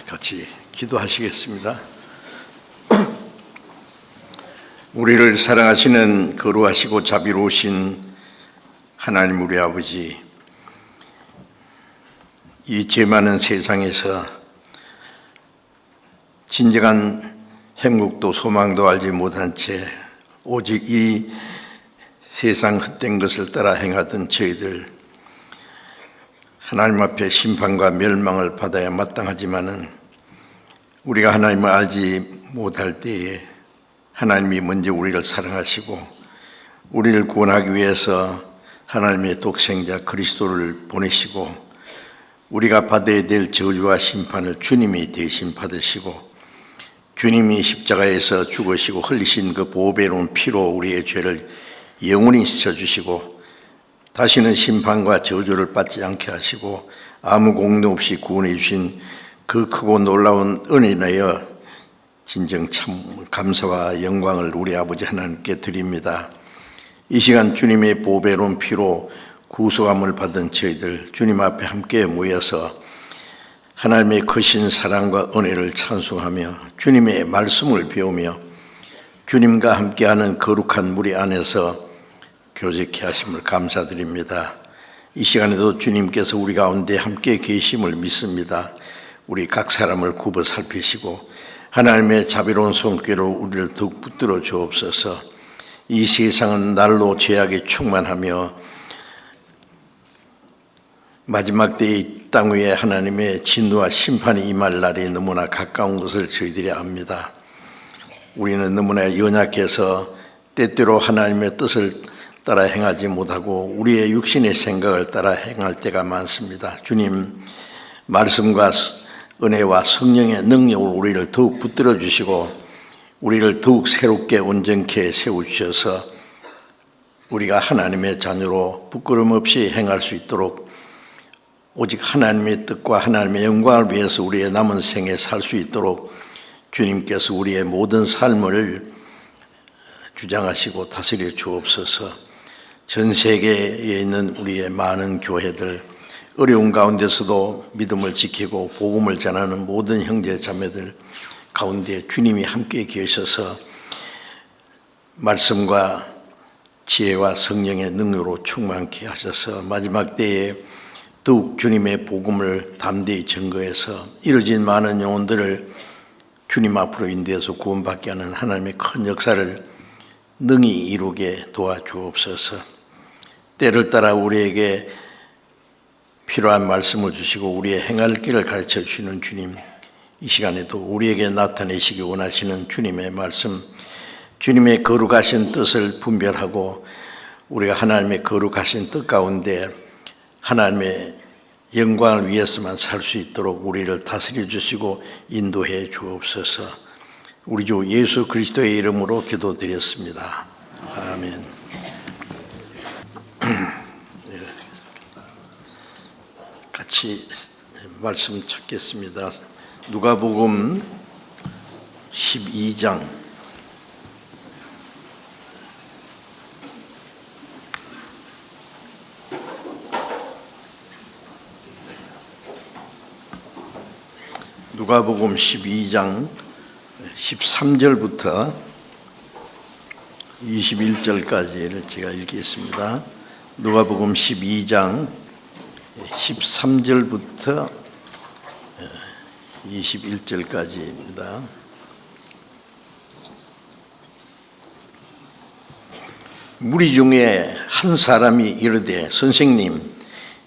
같이 기도하시겠습니다. 우리를 사랑하시는 거룩하시고 자비로우신 하나님 우리 아버지, 이 죄 많은 세상에서 진정한 행복도 소망도 알지 못한 채 오직 이 세상 헛된 것을 따라 행하던 저희들, 하나님 앞에 심판과 멸망을 받아야 마땅하지만은 우리가 하나님을 알지 못할 때에 하나님이 먼저 우리를 사랑하시고 우리를 구원하기 위해서 하나님의 독생자 그리스도를 보내시고 우리가 받아야 될 저주와 심판을 주님이 대신 받으시고 주님이 십자가에서 죽으시고 흘리신 그 보배로운 피로 우리의 죄를 영원히 씻어주시고 다시는 심판과 저주를 받지 않게 하시고 아무 공로 없이 구원해 주신 그 크고 놀라운 은혜여 진정 참 감사와 영광을 우리 아버지 하나님께 드립니다. 이 시간 주님의 보배로운 피로 구속함을 받은 저희들 주님 앞에 함께 모여서 하나님의 크신 사랑과 은혜를 찬송하며 주님의 말씀을 배우며 주님과 함께하는 거룩한 무리 안에서 교제케 하심을 감사드립니다. 이 시간에도 주님께서 우리 가운데 함께 계심을 믿습니다. 우리 각 사람을 굽어 살피시고 하나님의 자비로운 손길로 우리를 더욱 붙들어 주옵소서. 이 세상은 날로 죄악에 충만하며 마지막 때의 땅 위에 하나님의 진노와 심판이 임할 날이 너무나 가까운 것을 저희들이 압니다. 우리는 너무나 연약해서 때때로 하나님의 뜻을 따라 행하지 못하고 우리의 육신의 생각을 따라 행할 때가 많습니다. 주님 말씀과 은혜와 성령의 능력으로 우리를 더욱 붙들어 주시고 우리를 더욱 새롭게 온전케 세우셔서 우리가 하나님의 자녀로 부끄럼 없이 행할 수 있도록 오직 하나님의 뜻과 하나님의 영광을 위해서 우리의 남은 생에 살 수 있도록 주님께서 우리의 모든 삶을 주장하시고 다스려 주옵소서. 전 세계에 있는 우리의 많은 교회들, 어려운 가운데서도 믿음을 지키고 복음을 전하는 모든 형제 자매들 가운데 주님이 함께 계셔서 말씀과 지혜와 성령의 능력으로 충만케 하셔서 마지막 때에 더욱 주님의 복음을 담대히 증거해서 이루어진 많은 영혼들을 주님 앞으로 인도해서 구원받게 하는 하나님의 큰 역사를 능히 이루게 도와주옵소서. 때를 따라 우리에게 필요한 말씀을 주시고 우리의 행할 길을 가르쳐 주시는 주님, 이 시간에도 우리에게 나타내시기 원하시는 주님의 말씀, 주님의 거룩하신 뜻을 분별하고 우리가 하나님의 거룩하신 뜻 가운데 하나님의 영광을 위해서만 살 수 있도록 우리를 다스려 주시고 인도해 주옵소서. 우리 주 예수 그리스도의 이름으로 기도드렸습니다. 아멘. 같이 말씀 찾겠습니다. 누가복음 12장 누가복음 12장 13절부터 21절까지를 제가 읽겠습니다. 누가복음 12장 13절부터 21절까지입니다. 무리 중에 한 사람이 이르되 선생님,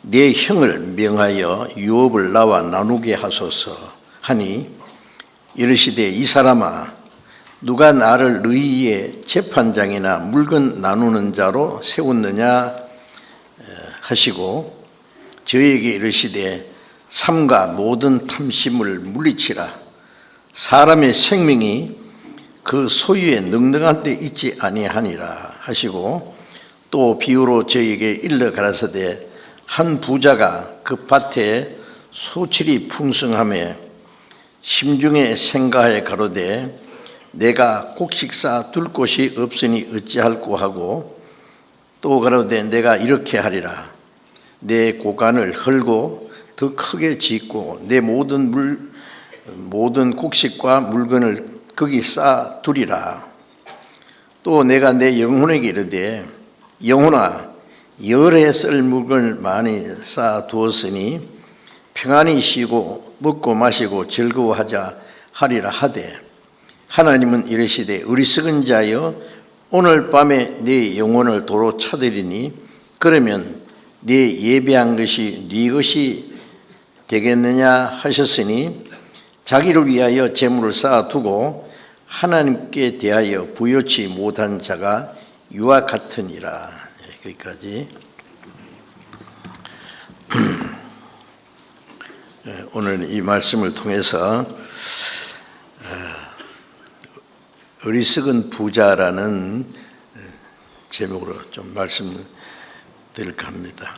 내 형을 명하여 유업을 나와 나누게 하소서 하니 이르시되 이 사람아, 누가 나를 너희의 재판장이나 물건 나누는 자로 세웠느냐 하시고 저에게 이르시되 삼가 모든 탐심을 물리치라. 사람의 생명이 그 소유의 넉넉한 데 있지 아니하니라 하시고 또 비유로 저에게 일러 가라사대 한 부자가 그 밭에 소출이 풍성하며 심중에 생가하여 가로되 내가 곡식사 둘 곳이 없으니 어찌할꼬 하고 또 가로되 내가 이렇게 하리라. 내 고간을 헐고 더 크게 짓고 내 모든 모든 곡식과 물건을 거기 쌓아 두리라. 또 내가 내 영혼에게 이르되 영혼아 열에 쓸 물건을 많이 쌓아 두었으니 평안히 쉬고 먹고 마시고 즐거워하자 하리라 하되 하나님은 이르시되 어리석은 자여 오늘 밤에 네 영혼을 도로 찾으리니 그러면 네 예배한 것이 네 것이 되겠느냐 하셨으니 자기를 위하여 재물을 쌓아두고 하나님께 대하여 부요치 못한 자가 유와 같으니라. 여기까지. 오늘 이 말씀을 통해서 어리석은 부자라는 제목으로 좀 말씀드릴까 합니다.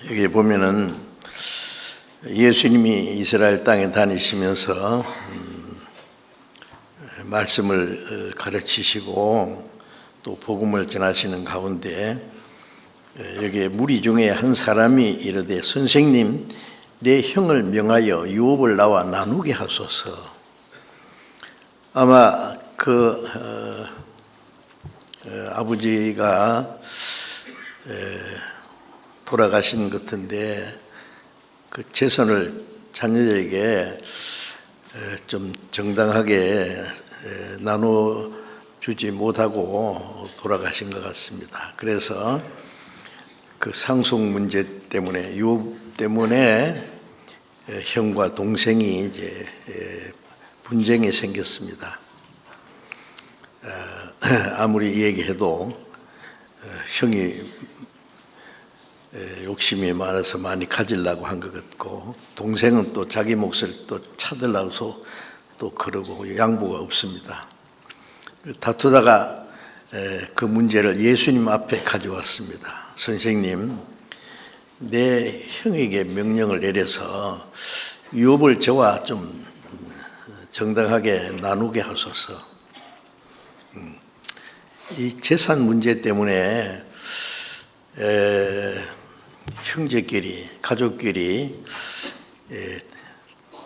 여기 보면은 예수님이 이스라엘 땅에 다니시면서 말씀을 가르치시고 또 복음을 전하시는 가운데 여기에 무리 중에 한 사람이 이르되 선생님 내 형을 명하여 유업을 나와 나누게 하소서. 아마 그 아버지가 돌아가신 것 같은데 그 재산을 자녀들에게 좀 정당하게 나눠주지 못하고 돌아가신 것 같습니다. 그래서 그 상속 문제 때문에 유업 때문에 형과 동생이 이제 분쟁이 생겼습니다. 아무리 얘기해도 형이 욕심이 많아서 많이 가지려고 한 것 같고 동생은 또 자기 몫을 또 찾으려고 또 그러고 양보가 없습니다. 다투다가 그 문제를 예수님 앞에 가져왔습니다. 선생님, 내 형에게 명령을 내려서 유업을 저와 좀 정당하게 나누게 하소서. 이 재산 문제 때문에 형제끼리, 가족끼리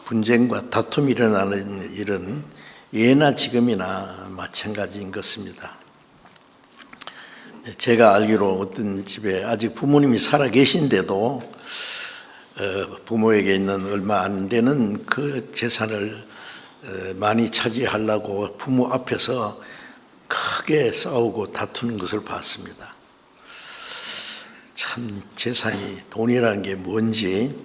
분쟁과 다툼이 일어나는 일은 예나 지금이나 마찬가지인 것입니다. 제가 알기로 어떤 집에 아직 부모님이 살아 계신데도 부모에게 있는 얼마 안 되는 그 재산을 많이 차지하려고 부모 앞에서 크게 싸우고 다투는 것을 봤습니다. 참 재산이 돈이라는 게 뭔지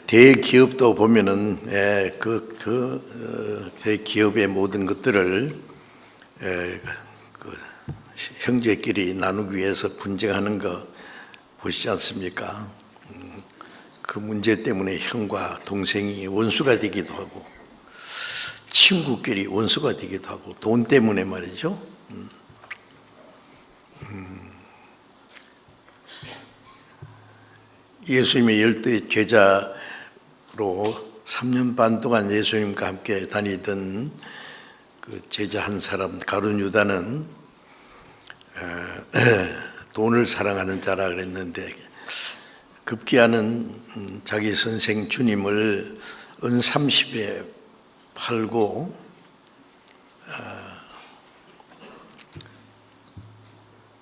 대기업도 보면은 대기업의 모든 것들을 형제끼리 나누기 위해서 분쟁하는 거 보시지 않습니까? 그 문제 때문에 형과 동생이 원수가 되기도 하고 친구끼리 원수가 되기도 하고 돈 때문에 말이죠. 예수님의 10대 제자로 3년 반 동안 예수님과 함께 다니던 그 제자 한 사람 가룟 유다는 돈을 사랑하는 자라 그랬는데 급기야는 자기 선생 주님을 은 30에 팔고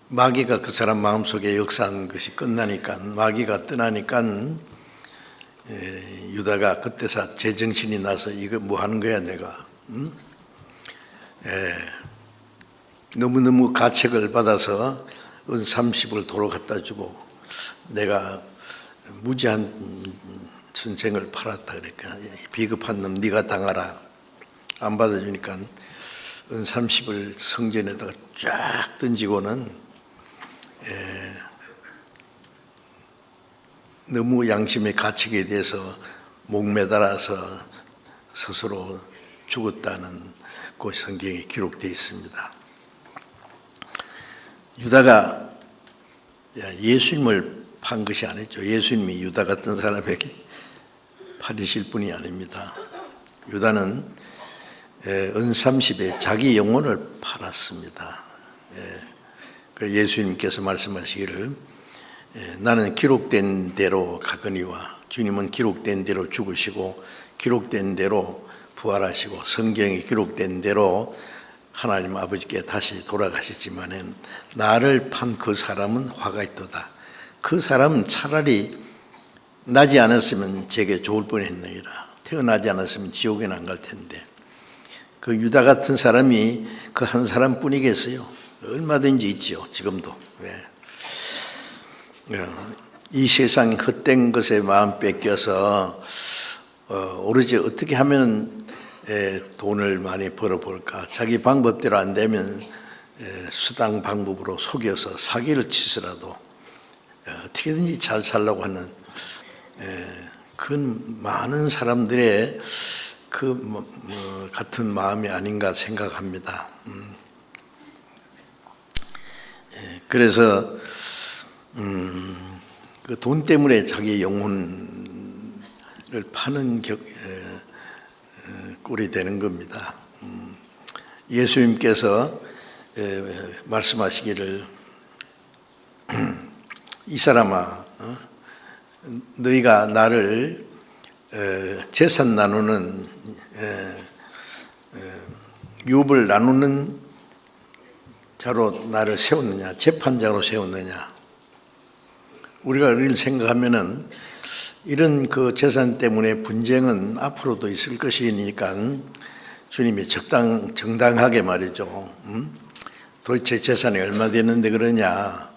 마귀가 그 사람 마음속에 역사한 것이 끝나니까 마귀가 떠나니까 유다가 그때서 제정신이 나서 이거 뭐 하는 거야 내가 너무너무 가책을 받아서 은 30을 도로 갖다 주고 내가 무지한 선생을 팔았다 그러니까 비겁한 놈 네가 당하라. 안 받아주니까 은 30을 성전에다가 쫙 던지고는 너무 양심의 가책에 대해서 목매달아서 스스로 죽었다는 그 성경에 기록되어 있습니다. 유다가 예수님을 판 것이 아니죠. 예수님이 유다 같은 사람에게 팔으실 분이 아닙니다. 유다는 은 30에 자기 영혼을 팔았습니다. 예수님께서 말씀하시기를 나는 기록된 대로 가거니와 주님은 기록된 대로 죽으시고 기록된 대로 부활하시고 성경에 기록된 대로 하나님 아버지께 다시 돌아가셨지만은 나를 판 그 사람은 화가 있도다. 그 사람은 차라리 나지 않았으면 제게 좋을 뻔했느니라. 태어나지 않았으면 지옥에는 안 갈 텐데 그 유다 같은 사람이 그 한 사람뿐이겠어요? 얼마든지 있지요. 지금도. 이 세상 헛된 것에 마음 뺏겨서 오로지 어떻게 하면 돈을 많이 벌어볼까, 자기 방법대로 안 되면 수당 방법으로 속여서 사기를 치서라도 어떻게든지 잘 살려고 하는 그 많은 사람들의 그 같은 마음이 아닌가 생각합니다. 그래서 그 돈 때문에 자기 영혼을 파는 꼴이 되는 겁니다. 예수님께서 말씀하시기를 이 사람아, 너희가 나를 재산 나누는 유업을 나누는 자로 나를 세웠느냐, 재판자로 세웠느냐. 우리가 이를 생각하면은 이런 그 재산 때문에 분쟁은 앞으로도 있을 것이니까 주님이 정당하게 말이죠. 도대체 재산이 얼마 되는데 그러냐.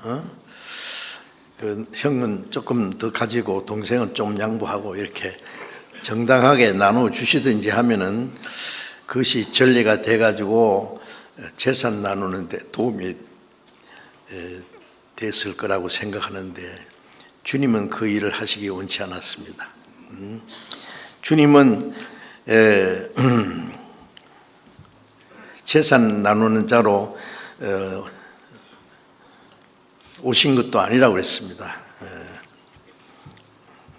그 형은 조금 더 가지고 동생은 좀 양보하고 이렇게 정당하게 나눠 주시든지 하면은 그것이 전례가 돼가지고 재산 나누는 데 도움이 됐을 거라고 생각하는데 주님은 그 일을 하시기 원치 않았습니다. 주님은 재산 나누는 자로 오신 것도 아니라고 그랬습니다.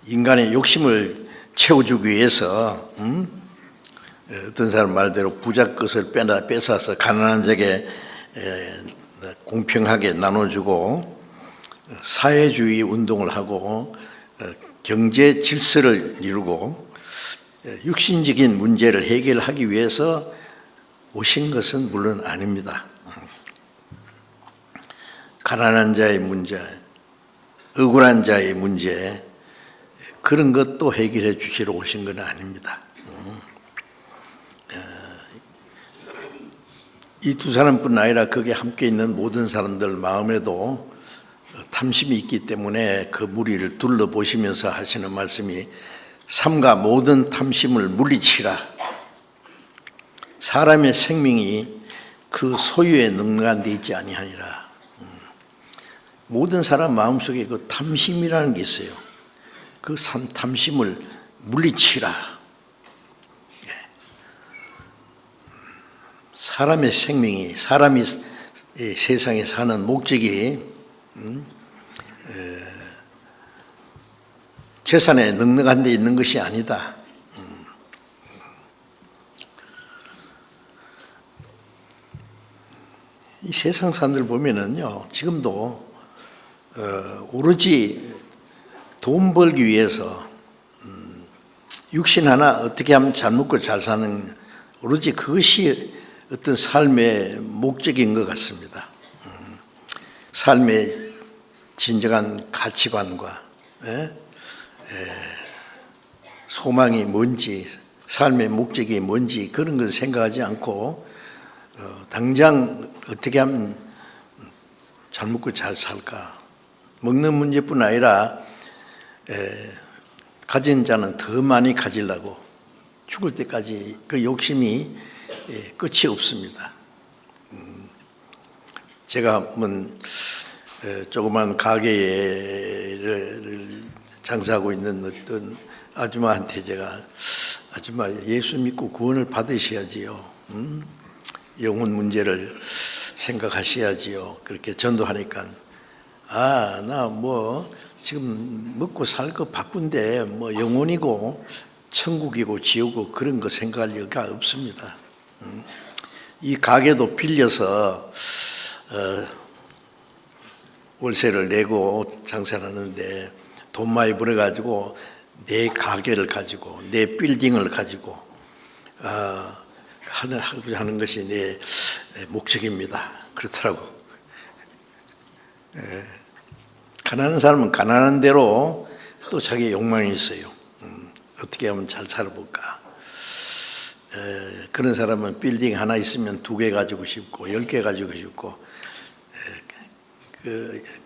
인간의 욕심을 채워주기 위해서 어떤 사람 말대로 부자 것을 뺏어서 가난한 자에게 공평하게 나눠주고 사회주의 운동을 하고 경제 질서를 이루고 육신적인 문제를 해결하기 위해서 오신 것은 물론 아닙니다. 가난한 자의 문제, 억울한 자의 문제, 그런 것도 해결해 주시러 오신 건 아닙니다. 이 두 사람뿐 아니라 거기에 함께 있는 모든 사람들 마음에도 탐심이 있기 때문에 그 무리를 둘러보시면서 하시는 말씀이 삼가 모든 탐심을 물리치라. 사람의 생명이 그 소유에 능한 데 있지 아니하니라. 모든 사람 마음속에 그 탐심이라는 게 있어요. 그 탐심을 물리치라. 사람의 생명이, 사람이 세상에 사는 목적이 재산에 넉넉한 데 있는 것이 아니다. 이 세상 사람들 보면은요, 지금도 오로지 돈 벌기 위해서 육신 하나 어떻게 하면 잘 먹고 잘 사는, 오로지 그것이 어떤 삶의 목적인 것 같습니다. 삶의 진정한 가치관과 소망이 뭔지, 삶의 목적이 뭔지 그런 걸 생각하지 않고 당장 어떻게 하면 잘 먹고 잘 살까. 먹는 문제뿐 아니라 가진 자는 더 많이 가지려고 죽을 때까지 그 욕심이 끝이 없습니다. 제가 한번 조그만 가게를 장사하고 있는 어떤 아줌마한테 제가, 아줌마 예수 믿고 구원을 받으셔야지요. 영혼 문제를 생각하셔야지요. 그렇게 전도하니까, 나 뭐 지금 먹고 살 거 바쁜데 뭐 영혼이고 천국이고 지옥이고 그런 거 생각할 여유가 없습니다. 이 가게도 빌려서 월세를 내고 장사를 하는데 돈 많이 벌어가지고 내 가게를 가지고 내 빌딩을 가지고 하는 것이 내 목적입니다. 그렇더라고. 가난한 사람은 가난한 대로 또 자기의 욕망이 있어요. 어떻게 하면 잘 살아볼까. 그런 사람은 빌딩 하나 있으면 2개 가지고 싶고 10개 가지고 싶고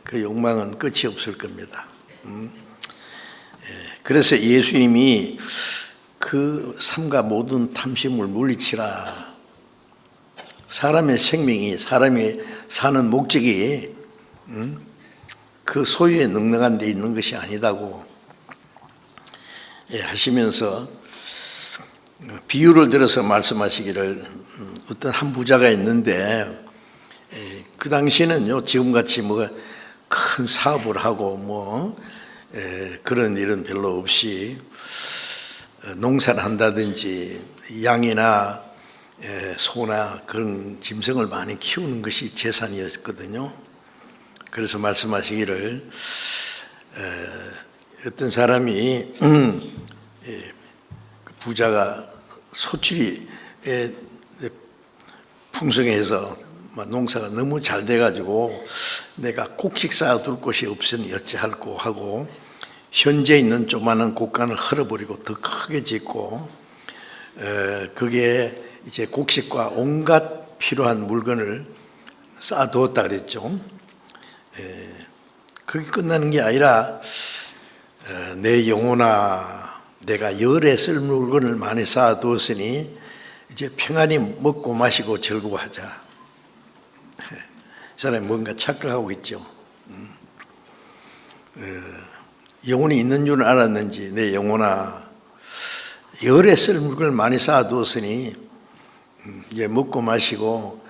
그 욕망은 끝이 없을 겁니다. 그래서 예수님이 그 삼가 모든 탐심을 물리치라. 사람의 생명이, 사람이 사는 목적이 그 소유에 넉넉한 데 있는 것이 아니다고 하시면서 비유를 들어서 말씀하시기를, 어떤 한 부자가 있는데 그 당시에는요, 지금같이 뭐 큰 사업을 하고 그런 일은 별로 없이 농사를 한다든지 양이나 소나 그런 짐승을 많이 키우는 것이 재산이었거든요. 그래서 말씀하시기를, 어떤 사람이 부자가 소출이 풍성해서 농사가 너무 잘 돼가지고 내가 곡식 쌓아둘 곳이 없으니 어찌할꼬 하고 현재 있는 조그마한 곡간을 헐어버리고 더 크게 짓고 그게 이제 곡식과 온갖 필요한 물건을 쌓아두었다 그랬죠. 그게 끝나는 게 아니라 내 영혼아, 내가 열에 쓸 물건을 많이 쌓아두었으니 이제 평안히 먹고 마시고 즐거워하자. 이 사람이 뭔가 착각하고 있죠. 영혼이 있는 줄 알았는지, 내 영혼아, 열에 쓸 물건을 많이 쌓아두었으니 이제 먹고 마시고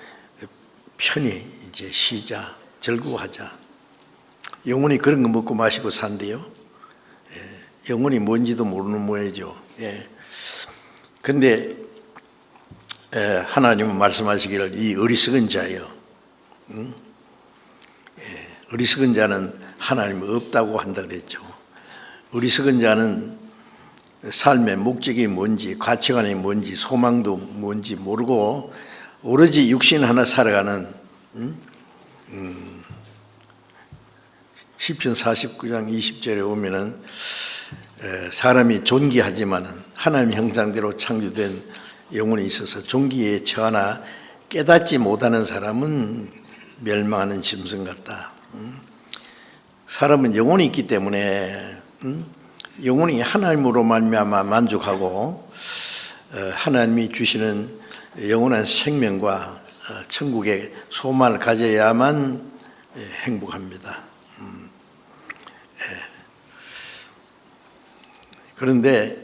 편히 이제 쉬자, 즐거워하자. 영혼이 그런 거 먹고 마시고 산대요. 영혼이 뭔지도 모르는 모양이죠. 그런데 하나님은 말씀하시기를, 이 어리석은 자여, 어리석은 자는 하나님이 없다고 한다 그랬죠. 어리석은 자는 삶의 목적이 뭔지, 가치관이 뭔지, 소망도 뭔지 모르고 오로지 육신 하나 살아가는, 시편 49장 20절에 보면은 사람이 존귀하지만은 하나님 형상대로 창조된 영혼이 있어서 존귀에 처하나 깨닫지 못하는 사람은 멸망하는 짐승 같다. 사람은 영혼이 있기 때문에 영혼이 하나님으로 말미암아 만족하고 하나님이 주시는 영원한 생명과 천국의 소망을 가져야만 행복합니다. 그런데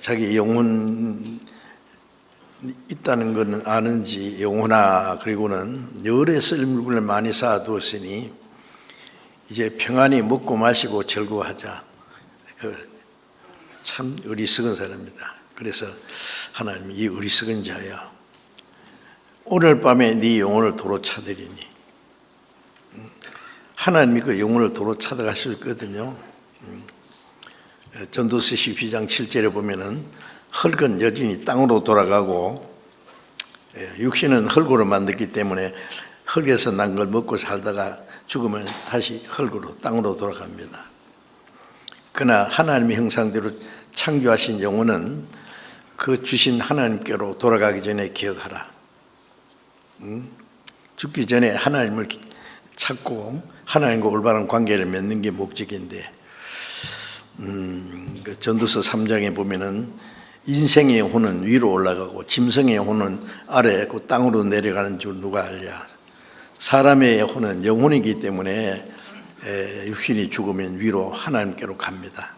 자기 영혼 있다는 것은 아는지, 영혼아, 그리고는 열에 쓸 물건을 많이 쌓아두었으니 이제 평안히 먹고 마시고 즐거워하자. 참 어리석은 사람입니다. 그래서 하나님이 이 어리석은 자야, 오늘 밤에 네 영혼을 도로 찾으리니. 하나님이 그 영혼을 도로 찾아갈 수 있거든요. 전도서 12장 7절에 보면은 흙은 여전히 땅으로 돌아가고, 육신은 흙으로 만들기 때문에 흙에서 난 걸 먹고 살다가 죽으면 다시 흙으로, 땅으로 돌아갑니다. 그러나 하나님의 형상대로 창조하신 영혼은 그 주신 하나님께로 돌아가기 전에 기억하라. 죽기 전에 하나님을 찾고 하나님과 올바른 관계를 맺는 게 목적인데, 그 전도서 3장에 보면은 인생의 혼은 위로 올라가고 짐승의 혼은 아래 그 땅으로 내려가는 줄 누가 알랴. 사람의 혼은 영혼이기 때문에 육신이 죽으면 위로 하나님께로 갑니다.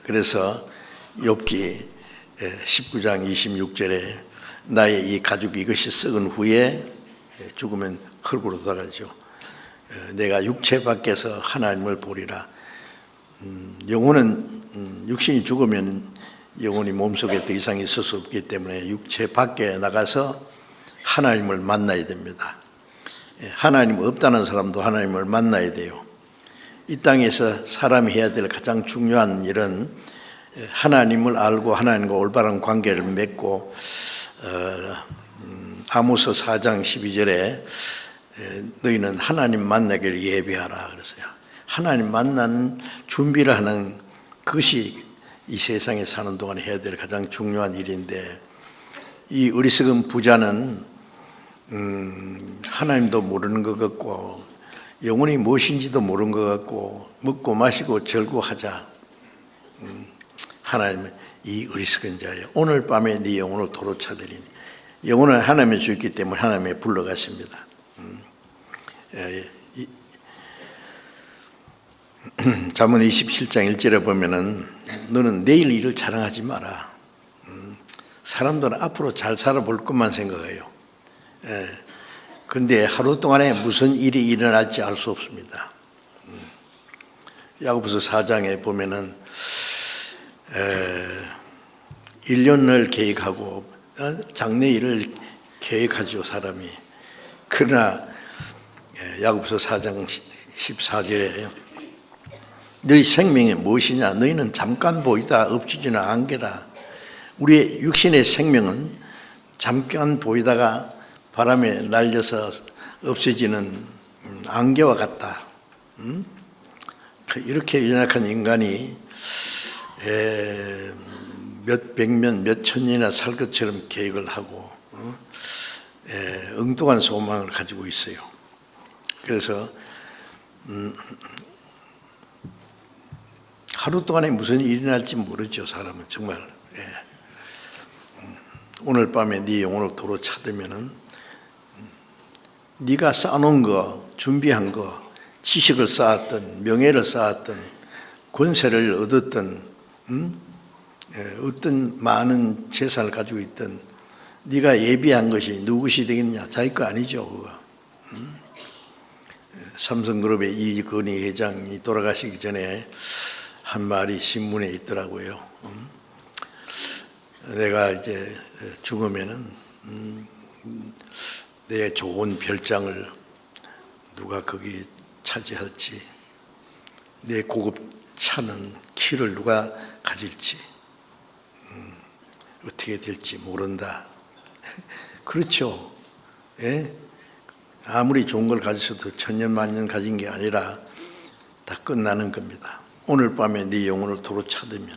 그래서 욥기 19장 26절에 나의 이 가죽 이것이 썩은 후에 죽으면 흙으로 돌아가죠. 내가 육체 밖에서 하나님을 보리라. 영혼은 육신이 죽으면 영혼이 몸속에 더 이상 있을 수 없기 때문에 육체 밖에 나가서 하나님을 만나야 됩니다. 하나님 없다는 사람도 하나님을 만나야 돼요. 이 땅에서 사람이 해야 될 가장 중요한 일은 하나님을 알고 하나님과 올바른 관계를 맺고 아모스 4장 12절에 너희는 하나님 만나기를 예비하라 그랬어요. 하나님 만나는 준비를 하는 것이 이 세상에 사는 동안 해야 될 가장 중요한 일인데, 이 어리석은 부자는 하나님도 모르는 것 같고 영혼이 무엇인지도 모르는 것 같고 먹고 마시고 절구하자. 하나님은 이 어리석은 자예요. 오늘 밤에 네 영혼을 도로 차들이니. 영혼은 하나님의 주였기 때문에 하나님의 불러가십니다. 잠언 27장 1절에 보면은 너는 내일 일을 자랑하지 마라. 사람들은 앞으로 잘 살아볼 것만 생각해요. 그런데 하루 동안에 무슨 일이 일어날지 알 수 없습니다. 야고보서 4장에 보면은 1년을 계획하고 장래일을 계획하죠, 사람이. 그러나 야고보서 4장 14절에 너희 생명이 무엇이냐? 너희는 잠깐 보이다 없어지는 안개라. 우리의 육신의 생명은 잠깐 보이다가 바람에 날려서 없어지는 안개와 같다. 이렇게 연약한 인간이 몇 백년, 몇 천년이나 살 것처럼 계획을 하고 엉뚱한 소망을 가지고 있어요. 그래서 하루 동안에 무슨 일이 날지 모르죠, 사람은 정말. 오늘 밤에 네 영혼을 도로 차들면은 네가 쌓아놓은 거, 준비한 거, 지식을 쌓았던, 명예를 쌓았던, 권세를 얻었던, 어떤 많은 재산을 가지고 있던 네가 예비한 것이 누구 것이 되겠냐? 자기 거 아니죠, 그거. 삼성그룹의 이건희 회장이 돌아가시기 전에 한 말이 신문에 있더라고요. 내가 이제 죽으면은 내 좋은 별장을 누가 거기 차지할지, 내 고급 차는 키를 누가 가질지, 어떻게 될지 모른다. 그렇죠. 예? 아무리 좋은 걸 가졌어도 천년만년 가진 게 아니라 다 끝나는 겁니다. 오늘 밤에 네 영혼을 도로 차들면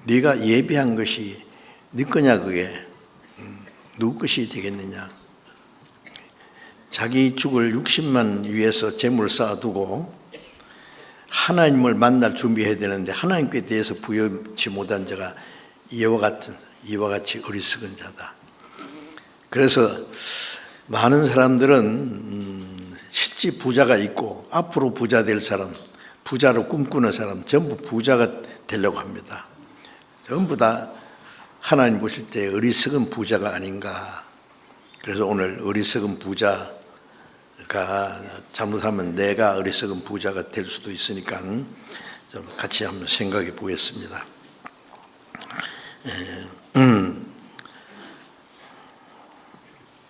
네가 예비한 것이 네 거냐, 그게 누구 것이 되겠느냐. 자기 죽을 육신만 위해서 재물을 쌓아두고 하나님을 만날 준비해야 되는데 하나님께 대해서 부여치 못한 자가 이와 같이 어리석은 자다. 그래서 많은 사람들은 실제 부자가 있고 앞으로 부자 될 사람, 부자로 꿈꾸는 사람 전부 부자가 되려고 합니다. 전부 다 하나님 보실 때 어리석은 부자가 아닌가. 그래서 오늘 어리석은 부자가 잘못하면 내가 어리석은 부자가 될 수도 있으니까 좀 같이 한번 생각해 보겠습니다.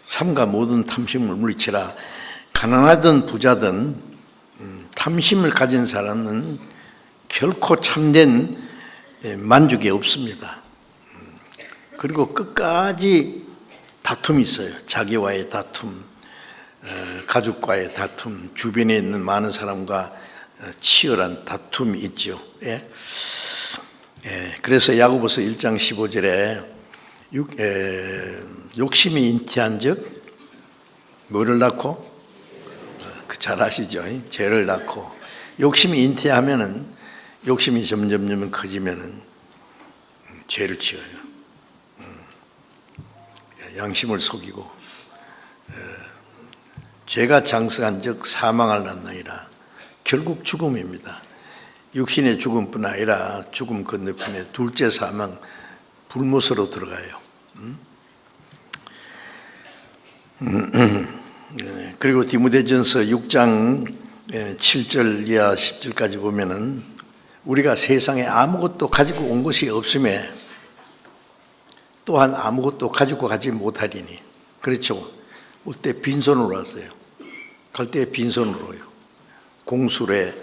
삼가 모든 탐심을 물리치라. 가난하든 부자든 탐심을 가진 사람은 결코 참된 만족이 없습니다. 그리고 끝까지 다툼이 있어요. 자기와의 다툼, 가족과의 다툼, 주변에 있는 많은 사람과 치열한 다툼이 있죠. 그래서 야고보서 1장 15절에 욕심이 잉태한 즉 뭐를 낳고? 잘 아시죠? 죄를 낳고. 욕심이 잉태하면은, 욕심이 점점 커지면은 죄를 지어요. 양심을 속이고 죄가 장성한 즉 사망을 낳느니라. 결국 죽음입니다. 육신의 죽음뿐 아니라 죽음 건너편에 둘째 사망, 불못으로 들어가요. 그리고 디모데전서 6장 7절 이하 10절까지 보면은 우리가 세상에 아무것도 가지고 온 것이 없음에 또한 아무것도 가지고 가지 못하리니. 그렇죠. 올 때 빈손으로 왔어요. 갈 때 빈손으로요. 공수래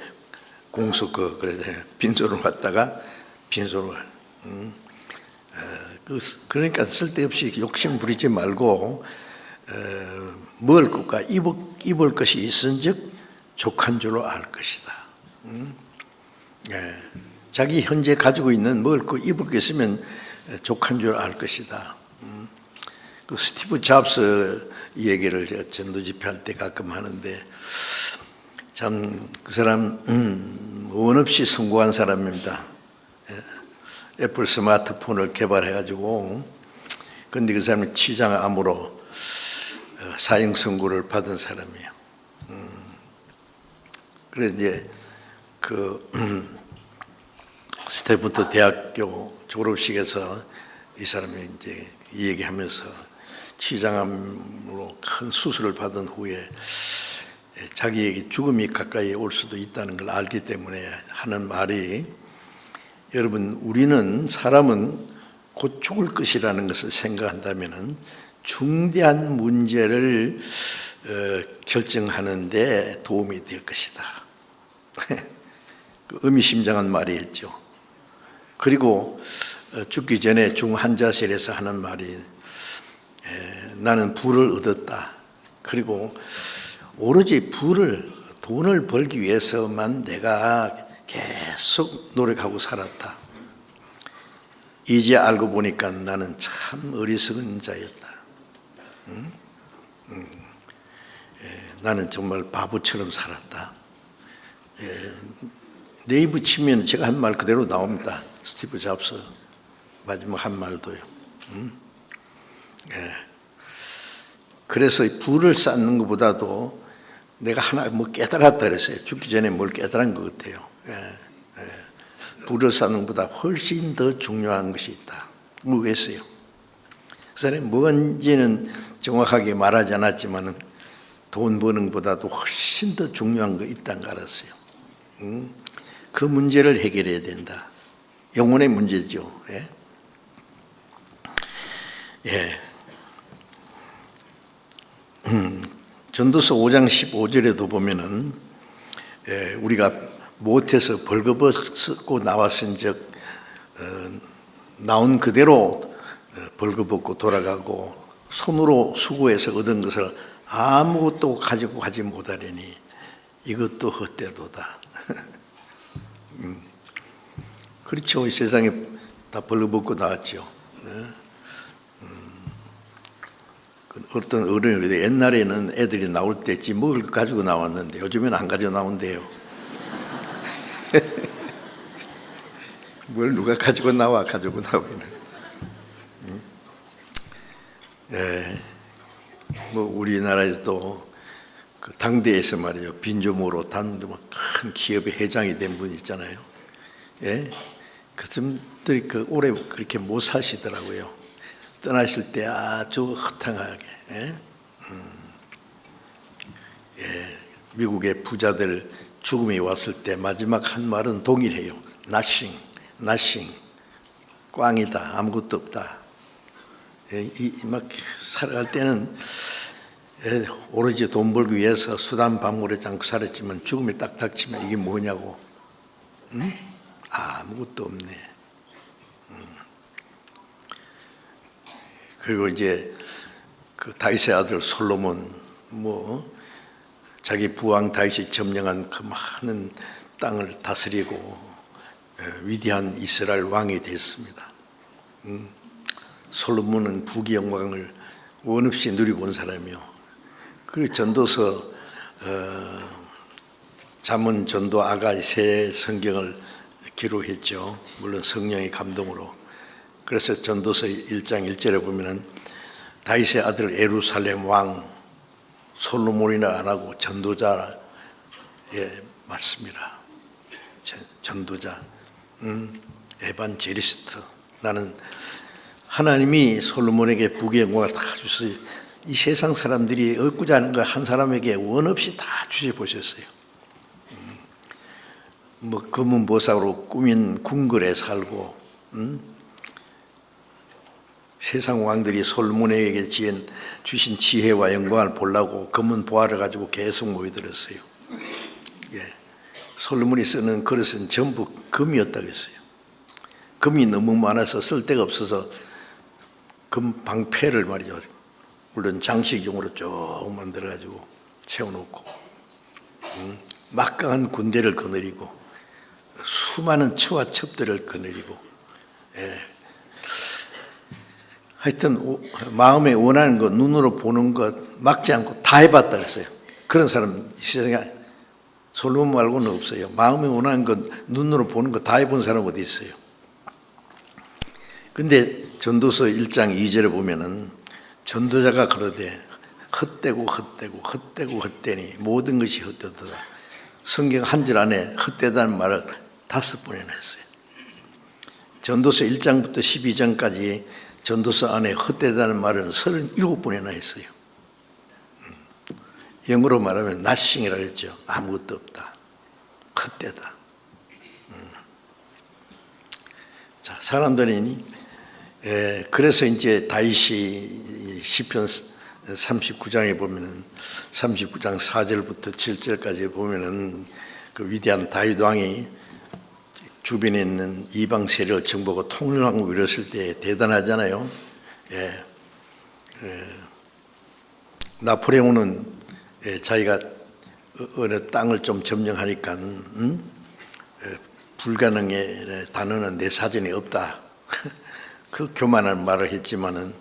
공수 그래서 빈손으로 왔다가 빈손으로 그러니까 쓸데없이 욕심 부리지 말고 먹을 것과 입을 것이 있은즉 족한 줄로 알 것이다. 자기 현재 가지고 있는 먹을 거 입을 거 있으면 족한 줄 알 것이다. 그 스티브 잡스 얘기를 제가 전도 집회할 때 가끔 하는데 참 그 사람 원 없이 성공한 사람입니다. 애플 스마트폰을 개발해가지고 근데 그 사람이 치장암으로 사형 선고를 받은 사람이에요. 그래서 이제 그 스탠퍼드 대학교 졸업식에서 이 사람이 이제 얘기하면서 치장암으로 큰 수술을 받은 후에 자기에게 죽음이 가까이 올 수도 있다는 걸 알기 때문에 하는 말이 여러분 우리는 사람은 곧 죽을 것이라는 것을 생각한다면 중대한 문제를 결정하는 데 도움이 될 것이다. 의미심장한 말이었죠. 그리고 죽기 전에 중환자실에서 하는 말이 나는 부를 얻었다. 그리고 오로지 돈을 벌기 위해서만 내가 계속 노력하고 살았다. 이제 알고 보니까 나는 참 어리석은 자였다. 나는 정말 바보처럼 살았다. 네이버 치면 제가 한 말 그대로 나옵니다. 스티브 잡스 마지막 한 말도요. 그래서 부를 쌓는 것보다도 내가 하나 뭐 깨달았다 그랬어요. 죽기 전에 뭘 깨달은 것 같아요. 부를 쌓는 것보다 훨씬 더 중요한 것이 있다. 뭐겠어요? 그 사람이 뭔지는 정확하게 말하지 않았지만 돈 버는 것보다도 훨씬 더 중요한 거 있다는 거 알았어요. 그 문제를 해결해야 된다. 영혼의 문제죠. 전도서 5장 15절에도 보면은 우리가 못해서 벌거벗고 나왔은즉 나온 그대로 벌거벗고 돌아가고 손으로 수고해서 얻은 것을 아무것도 가지고 가지 못하려니 이것도 헛되도다. 그렇죠. 이 세상에 다 벌거벗고 나왔죠. 어떤 어른이 옛날에는 애들이 나올 때 지 먹을 거 가지고 나왔는데 요즘에는 안 가져 나온대요. 뭘 누가 가지고 가지고 나오기는. 뭐 우리나라에서도 그 당대에서 말이죠. 빈조모로 큰 기업의 회장이 된 분 있잖아요. 그 사람들이 오래 그렇게 못 사시더라고요. 떠나실 때 아주 허탕하게. 미국의 부자들 죽음이 왔을 때 마지막 한 말은 동일해요. nothing, 꽝이다, 아무것도 없다. 막 살아갈 때는 오로지 돈 벌기 위해서 수단 방법을 않고 살았지만 죽음이 딱 닥치면 이게 뭐냐고. 아무것도 없네. 그리고 이제 그 다윗의 아들 솔로몬 자기 부왕 다윗이 점령한 그 많은 땅을 다스리고 위대한 이스라엘 왕이 됐습니다. 솔로몬은 부귀 영광을 원없이 누리본 사람이요. 그리고 전도서 잠언, 전도, 아가 세 성경을 기록했죠. 물론 성령의 감동으로. 그래서 전도서 1장 1절에 보면은 다윗의 아들 예루살렘 왕 솔로몬이나 안 하고 전도자의 맞습니다. 전도자, 에반제리스트. 나는 하나님이 솔로몬에게 부귀 영광을 다 주셔서 이 세상 사람들이 얻고자 하는 거 한 사람에게 원 없이 다 주셔 보셨어요. 검은 보석으로 꾸민 궁궐에 살고, 세상 왕들이 솔로몬에게 주신 지혜와 영광을 보려고 금은 보화를 가지고 계속 모여들었어요. 예. 솔로몬이 쓰는 그릇은 전부 금이었다고 했어요. 금이 너무 많아서 쓸 데가 없어서 금 방패를 말이죠. 물론 장식용으로 쭉 만들어 가지고 채워놓고 막강한 군대를 거느리고 수많은 처와 첩들을 거느리고, 예. 하여튼 마음에 원하는 것, 눈으로 보는 것 막지 않고 다 해봤다 그랬어요. 그런 사람 이 세상에 솔로몬 말고는 없어요. 마음에 원하는 것, 눈으로 보는 것 다 해본 사람 어디 있어요? 근데 전도서 1장 2절에 보면은 전도자가 그러되 헛되고 헛되고 헛되고 헛되니 모든 것이 헛되도다. 성경 한 절 안에 헛되다는 말을 5번이나 했어요. 전도서 1장부터 12장까지 전도서 안에 헛되다는 말은 37번이나 했어요. 영어로 말하면 nothing이라고 했죠. 아무것도 없다. 헛되다. 자, 사람들이 그래서 이제 다윗이 시편 39장에 보면은 39장 4절부터 7절까지 보면은 그 위대한 다윗 왕이 주변에 있는 이방 세력을 정복하고 통일하고 이뤘을 때 대단하잖아요. 나폴레옹은 자기가 어느 땅을 좀 점령하니까 불가능의 단어는 내 사전에 없다. 그 교만한 말을 했지만은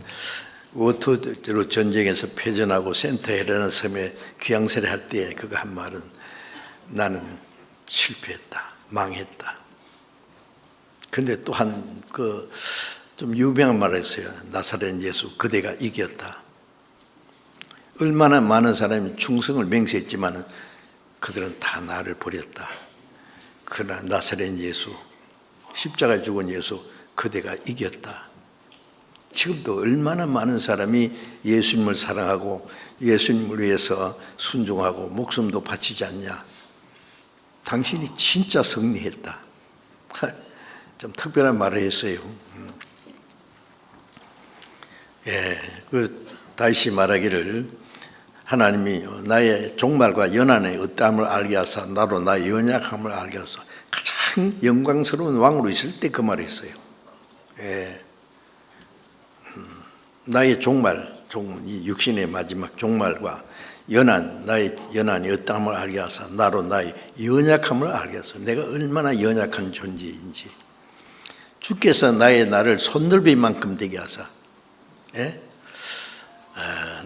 워터로 전쟁에서 패전하고 센터헤르는 섬에 귀양세를 할 때 그가 한 말은 나는 실패했다, 망했다. 근데 또한 그 좀 유명한 말을 했어요. 나사렛 예수 그대가 이겼다. 얼마나 많은 사람이 충성을 맹세했지만은 그들은 다 나를 버렸다. 그러나 나사렛 예수, 십자가에 죽은 예수 그대가 이겼다. 지금도 얼마나 많은 사람이 예수님을 사랑하고 예수님을 위해서 순종하고 목숨도 바치지 않냐. 당신이 진짜 승리했다. 좀 특별한 말을 했어요. 예, 그 다윗이 말하기를 하나님이 나의 종말과 연한의 어떠함을 알게 하사 나로 나의 연약함을 알게 하사 가장 영광스러운 왕으로 있을 때 그 말을 했어요. 예. 나의 종말, 이 육신의 마지막 종말과 나의 연한이 어떠함을 알게 하사 나로 나의 연약함을 알게 하사 내가 얼마나 연약한 존재인지 주께서 나를 손넓이만큼 되게 하사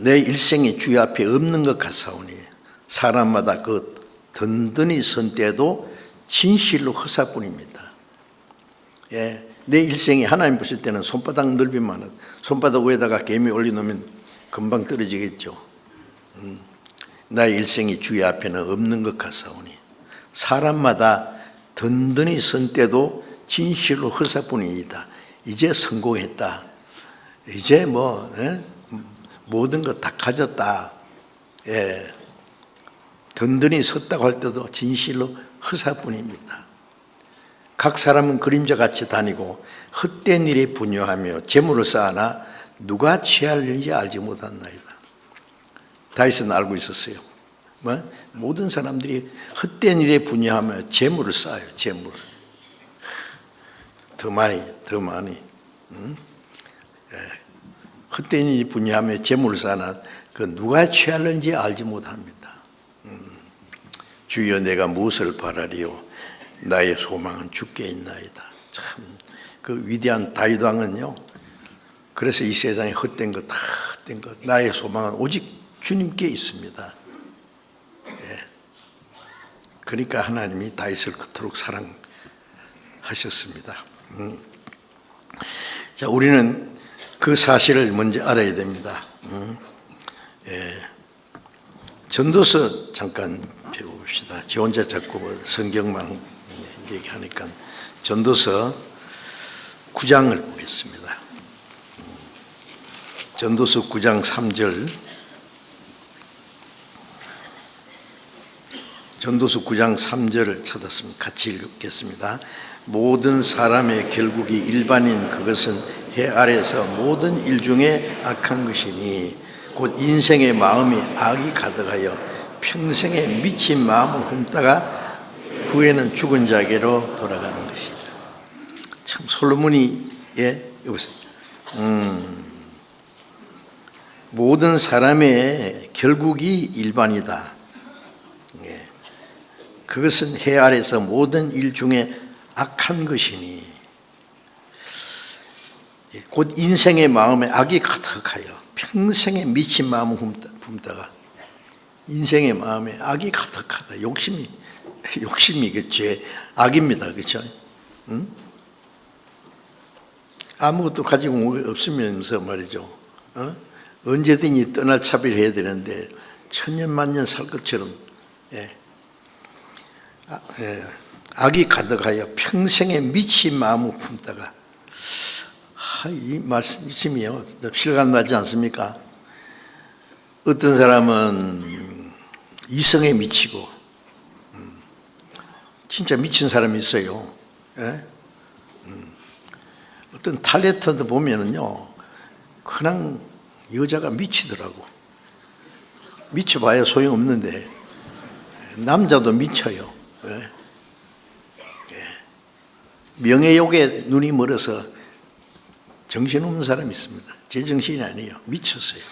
내 일생이 주의 앞에 없는 것 같사오니 사람마다 그 든든히 선 때도 진실로 허사뿐입니다. 예. 내 일생이 하나님 보실 때는 손바닥 넓이만 손바닥 위에다가 개미 올려놓으면 금방 떨어지겠죠. 나의 일생이 주의 앞에는 없는 것 같사오니 사람마다 든든히 선 때도 진실로 허사뿐이다. 이제 성공했다. 이제 모든 것 다 가졌다. 예. 든든히 섰다고 할 때도 진실로 허사뿐입니다. 각 사람은 그림자같이 다니고 헛된 일에 분유하며 재물을 쌓아나 누가 취할 일인지 알지 못한나이다. 다윗은 알고 있었어요. 모든 사람들이 헛된 일에 분유하며 재물을 쌓아요. 재물. 더 많이. 헛된 일에 분유하며 재물을 쌓아나 그 누가 취할는지 알지 못합니다. 주여 내가 무엇을 바라리요? 나의 소망은 주께 있나이다. 참 그 위대한 다윗 왕은요. 그래서 이 세상에 헛된 것 다 헛된 것. 나의 소망은 오직 주님께 있습니다. 예. 그러니까 하나님이 다윗을 그토록 사랑하셨습니다. 자, 우리는 그 사실을 먼저 알아야 됩니다. 예. 전도서 잠깐 배워봅시다. 저 혼자 자꾸 성경만 얘기하니까 전도서 9장을 보겠습니다. 전도서 9장 3절. 전도서 9장 3절을 찾았으면 같이 읽겠습니다. 모든 사람의 결국이 일반인 그것은 해 아래에서 모든 일 중에 악한 것이니 곧 인생의 마음이 악이 가득하여 평생에 미친 마음을 훔다가 후에는 죽은 자에게로 돌아가는 것이다. 참 솔로몬이 여기서 모든 사람의 결국이 일반이다. 그것은 해 아래에서 모든 일 중에 악한 것이니 곧 인생의 마음에 악이 가득하여 평생에 미친 마음을 품다가 인생의 마음에 악이 가득하다. 욕심이 그 죄, 악입니다. 그렇죠? 응? 아무것도 가지고 없으면서 말이죠. 언제든지 떠날 차비를 해야 되는데 천년만년 살 것처럼 악이 가득하여 평생에 미친 마음을 품다가 이 말씀이요 실감나지 않습니까? 어떤 사람은 이성에 미치고 진짜 미친 사람이 있어요. 어떤 탤런트도 보면은요 그냥 여자가 미치더라고. 미쳐봐야 소용없는데 남자도 미쳐요. 명예욕에 눈이 멀어서 정신없는 사람이 있습니다. 제정신이 아니에요. 미쳤어요.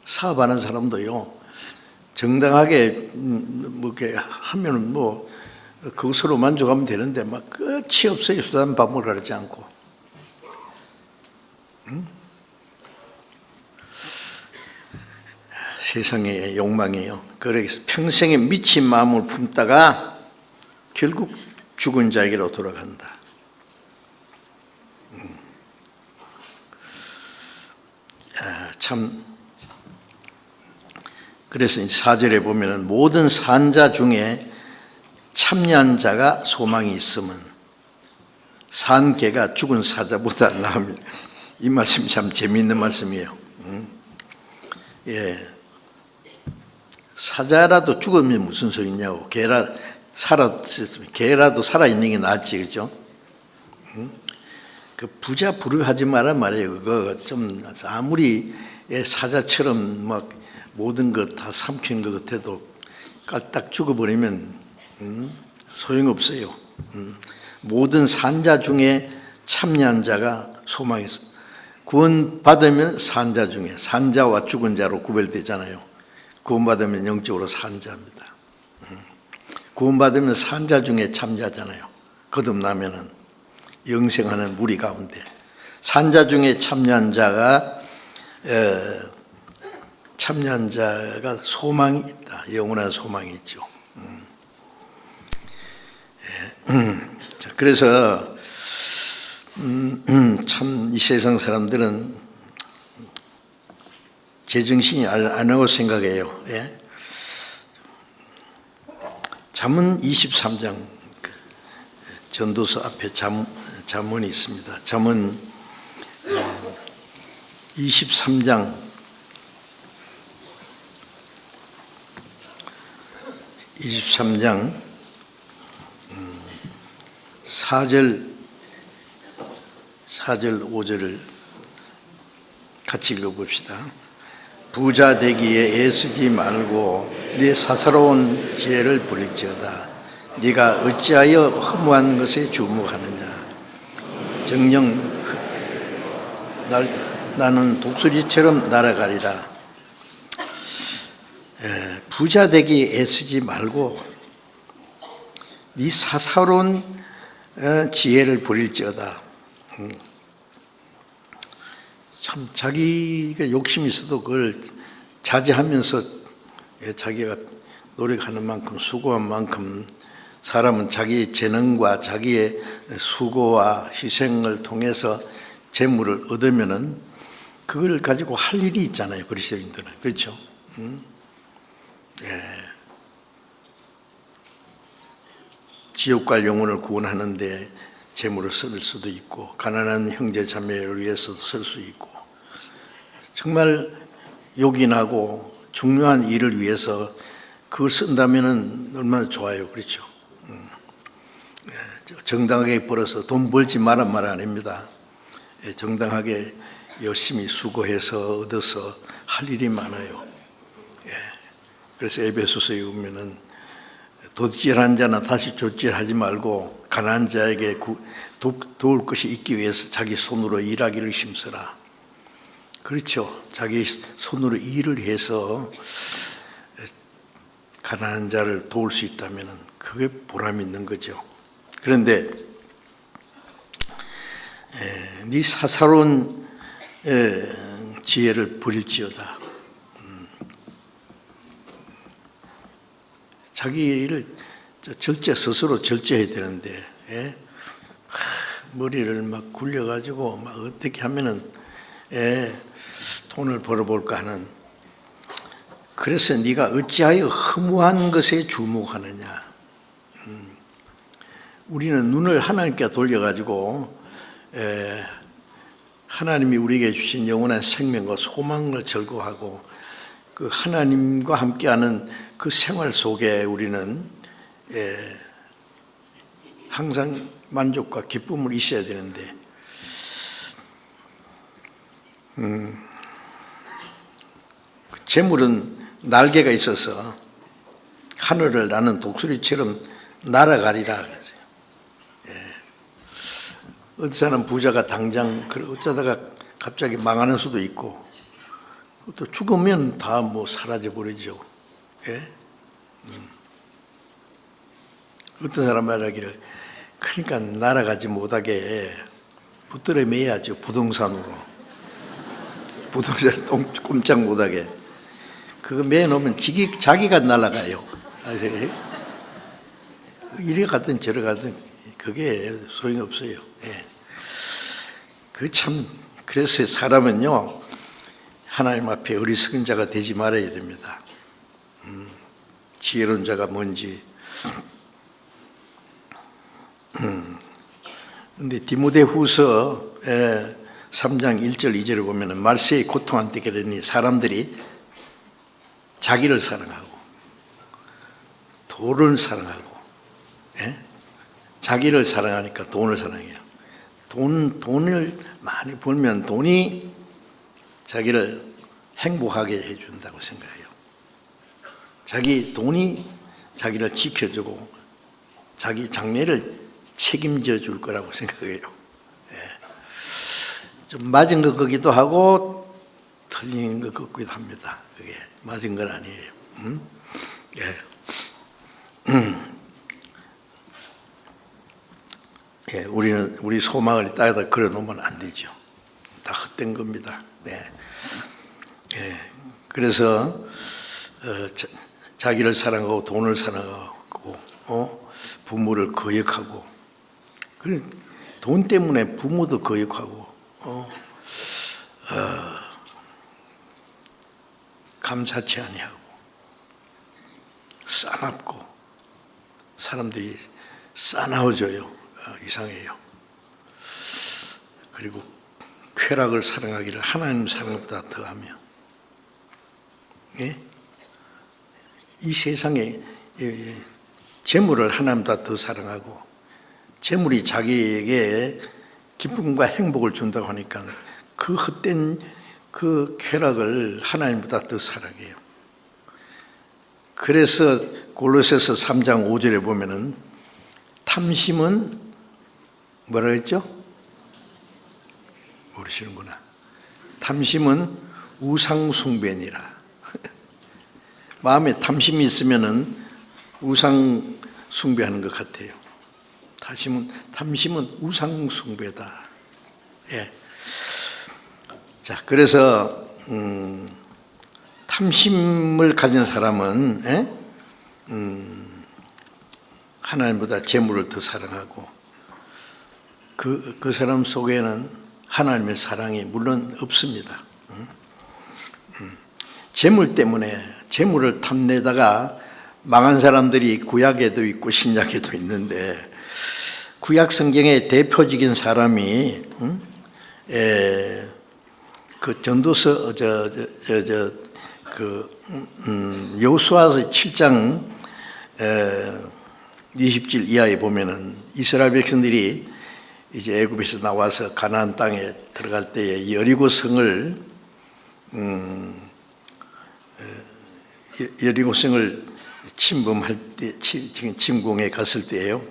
사업하는 사람도요 정당하게 뭐 이렇게 하면은 뭐 그것으로 만족하면 되는데 막 끝이 없어요. 수단 방법을 가르지 않고. 세상의 욕망이에요. 그래서 평생에 미친 마음을 품다가 결국 죽은 자에게로 돌아간다. 참 그래서 4절에 보면은 모든 산자 중에 참여한 자가 소망이 있으면 산 개가 죽은 사자보다 나으면 이 말씀이 참 재미있는 말씀이에요. 사자라도 죽으면 무슨 소리냐고. 개라도 살아있는 게 낫지, 그죠? 그 부자 부르하지 마라 말이에요. 그거 좀 아무리 사자처럼 막 모든 것 다 삼킨 것 같아도 깔딱 죽어버리면 소용없어요. 모든 산자 중에 참여한 자가 소망이 있습니다. 구원받으면 산자 중에 산자와 죽은 자로 구별되잖아요. 구원받으면 영적으로 산자입니다. 구원받으면 산자 중에 참자잖아요. 거듭나면은 영생하는 무리 가운데 산자 중에 참여한 자가 소망이 있다. 영원한 소망이 있죠. 그래서 참 이 세상 사람들은 제정신이 안 하고 생각해요. 잠언 23장 전도서 앞에 잠언이 있습니다. 잠언 23장 4절 5절을 같이 읽어봅시다. 부자 되기에 애쓰지 말고 네 사사로운 지혜를 부릴지어다. 네가 어찌하여 허무한 것에 주목하느냐. 정녕 나는 독수리처럼 날아가리라. 부자 되기에 애쓰지 말고 네 사사로운 지혜를 부릴지어다. 참 자기가 욕심이 있어도 그걸 자제하면서 자기가 노력하는 만큼 수고한 만큼 사람은 자기의 재능과 자기의 수고와 희생을 통해서 재물을 얻으면은 그걸 가지고 할 일이 있잖아요. 그리스도인들은. 그렇죠? 지옥 갈 영혼을 구원하는데 재물을 쓸 수도 있고 가난한 형제 자매를 위해서도 쓸 수 있고 정말 요긴하고 중요한 일을 위해서 그걸 쓴다면 얼마나 좋아요. 그렇죠? 정당하게 벌어서 돈 벌지 말란 말 아닙니다. 정당하게 열심히 수고해서 얻어서 할 일이 많아요. 그래서 에베소서에 보면은 도둑질한 자는 다시 조질하지 말고 가난한 자에게 도울 것이 있기 위해서 자기 손으로 일하기를 힘쓰라. 그렇죠. 자기 손으로 일을 해서 가난한 자를 도울 수 있다면 그게 보람 있는 거죠. 그런데 네 사사로운 지혜를 버릴지어다. 자기를 스스로 절제해야 되는데 머리를 막 굴려가지고 막 어떻게 하면은 돈을 벌어볼까 하는. 그래서 네가 어찌하여 허무한 것에 주목하느냐. 우리는 눈을 하나님께 돌려가지고 하나님이 우리에게 주신 영원한 생명과 소망을 절거하고 그 하나님과 함께하는 그 생활 속에 우리는 항상 만족과 기쁨을 있어야 되는데 재물은 날개가 있어서 하늘을 나는 독수리처럼 날아가리라. 어떤 사람 부자가 당장 어쩌다가 갑자기 망하는 수도 있고 또 죽으면 다 사라져 버리죠. 어떤 사람 말하기를 그러니까 날아가지 못하게 붙들어 매야죠. 부동산으로. 부동산 꼼짝 못하게. 그거 매놓으면 자기가 날아가요. 이리 가든 저리 가든 그게 소용이 없어요. 그래서 사람은요, 하나님 앞에 어리석은 자가 되지 말아야 됩니다. 지혜로운 자가 뭔지. 근데 디모데후서 3장 1절 2절을 보면은 말세에 고통 안 되게 되니 사람들이 자기를 사랑하고 돈을 사랑하고 자기를 사랑하니까 돈을 사랑해요. 돈을 많이 벌면 돈이 자기를 행복하게 해준다고 생각해요. 돈이 자기를 지켜주고 자기 장래를 책임져 줄 거라고 생각해요. 좀 맞은 것 같기도 하고 틀린 것 같기도 합니다. 그게 맞은 건 아니에요. 우리는 우리 소망을 따다 걸어놓으면 안 되죠. 다 헛된 겁니다. 그래서 자기를 사랑하고 돈을 사랑하고 부모를 거역하고, 돈 때문에 부모도 거역하고 감사치 아니하고 싸납고 사람들이 싸나워져요. 이상해요. 그리고 쾌락을 사랑하기를 하나님 사랑보다 더하며, 이 세상에 재물을 하나님보다 더 사랑하고 재물이 자기에게 기쁨과 행복을 준다고 하니까 그 헛된 그 쾌락을 하나님보다 더 사랑해요. 그래서 골로새서 3장 5절에 보면은 탐심은 뭐라 했죠? 모르시는구나. 탐심은 우상숭배니라. 마음에 탐심이 있으면은 우상숭배하는 것 같아요. 탐심은 우상숭배다. 자, 그래서 탐심을 가진 사람은 하나님보다 재물을 더 사랑하고 그 사람 속에는 하나님의 사랑이 물론 없습니다. 재물 때문에 재물을 탐내다가 망한 사람들이 구약에도 있고 신약에도 있는데, 구약 성경의 대표적인 사람이 그 전도서 여호수아서 7장 20절 이하에 보면은 이스라엘 백성들이 이제 애굽에서 나와서 가나안 땅에 들어갈 때에 여리고 성을 침범할 때, 침공에 갔을 때예요.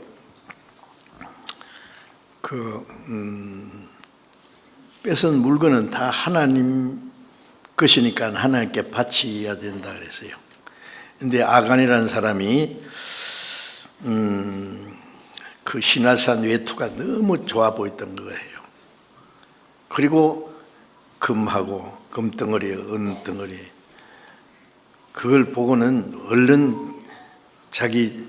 뺏은 물건은 다 하나님 것이니까 하나님께 바쳐야 된다 그랬어요. 근데 아간이라는 사람이 그 시날산 외투가 너무 좋아 보였던 거예요. 그리고 금하고 금덩어리, 은덩어리, 그걸 보고는 얼른 자기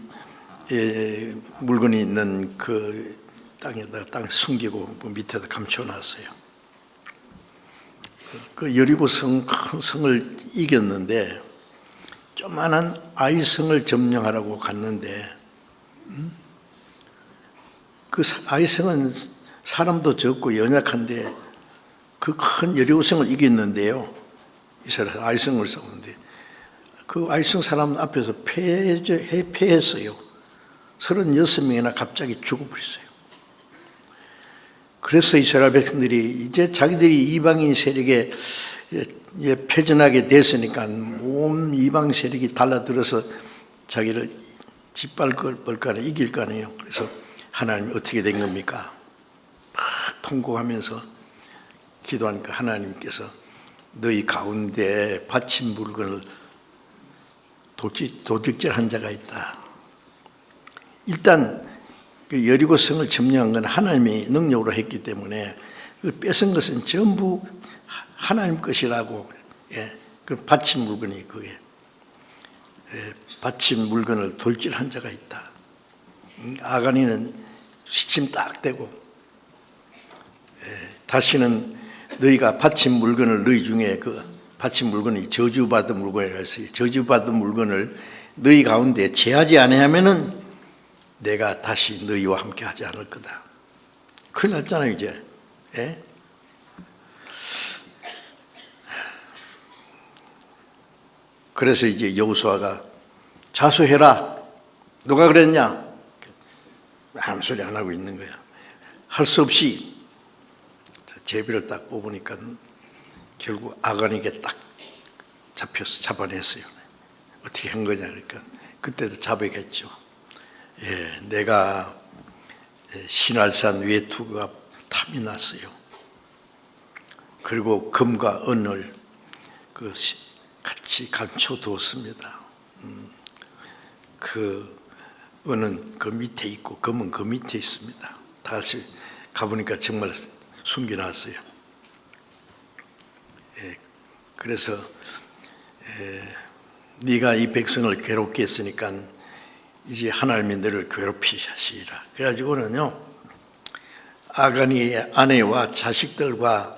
물건이 있는 그 땅에다가 땅 숨기고 밑에다 감춰놨어요. 그 여리고 큰 성을 이겼는데 조그만한 아이성을 점령하라고 갔는데 그 아이성은 사람도 적고 연약한데 그 큰 여리고성을 이겼는데요. 이스라엘 아이성을 싸우는데 그 아이성 사람 앞에서 패했어요. 36명이나 갑자기 죽어버렸어요. 그래서 이스라엘 백성들이 이제 자기들이 이방인 세력에 패전하게 됐으니까 온 이방 세력이 달라들어서 자기를 짓밟을 거 아니에요. 이길 거 아니에요. 그래서 하나님이 어떻게 된 겁니까? 막 통곡하면서 기도하니까 하나님께서 너희 가운데 바친 물건을 도둑질한 자가 있다. 일단 그 여리고 성을 점령한 건 하나님이 능력으로 했기 때문에 그 뺏은 것은 전부 하나님 것이라고. 그 바친 물건이 그게 바친 물건을 돌질한 자가 있다. 아간이는 시침 딱 대고 다시는 너희가 바친 물건을 너희 중에 그 바친 물건이 저주받은 물건이라 했어요. 저주받은 물건을 너희 가운데 제하지 아니하면은 내가 다시 너희와 함께 하지 않을 거다. 큰일 났잖아요 이제. 그래서 이제 여호수아가 자수해라. 누가 그랬냐? 아무 소리 안 하고 있는 거야. 할 수 없이 제비를 딱 뽑으니까 결국 아간에게 딱 잡아냈어요. 어떻게 한 거냐 그러니까 그때도 자백했죠. 내가 시날산 외투가 탐이 났어요. 그리고 금과 은을 같이 감춰두었습니다. 그 은은 그 밑에 있고 금은 그 밑에 있습니다. 다시 가보니까 정말 숨겨놨어요. 그래서 네가 이 백성을 괴롭게 했으니까 이제 하나님이 너를 괴롭히시리라. 그래가지고는요 아간이의 아내와 자식들과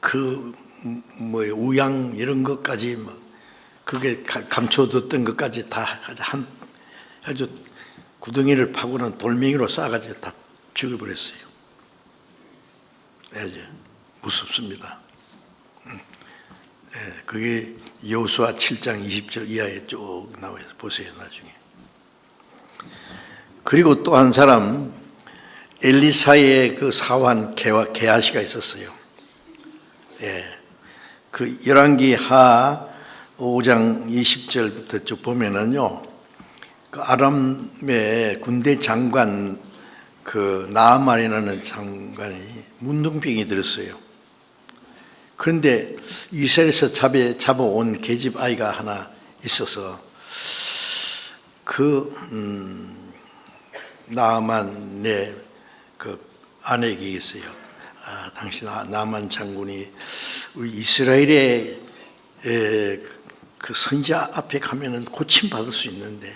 그 우양 이런 것까지 그게 감춰뒀던 것까지 다 아주 구덩이를 파고는 돌멩이로 싸가지고 다 죽여버렸어요. 아주 무섭습니다. 그게 여호수아 7장 20절 이하에 쭉 나와서 보세요 나중에. 그리고 또 한 사람 엘리사의 그 사환 게하시가 있었어요. 그 열왕기 하 5장 20절부터 쭉 보면은요, 그 아람의 군대 장관 그 나아만이라는 장관이 문둥병이 들었어요. 그런데 이스라엘에서 잡아온 계집 아이가 하나 있어서 그 나아만의 그 아내에게 있어요. 당신 나아만 장군이 우리 이스라엘의 그 선지자 앞에 가면은 고침 받을 수 있는데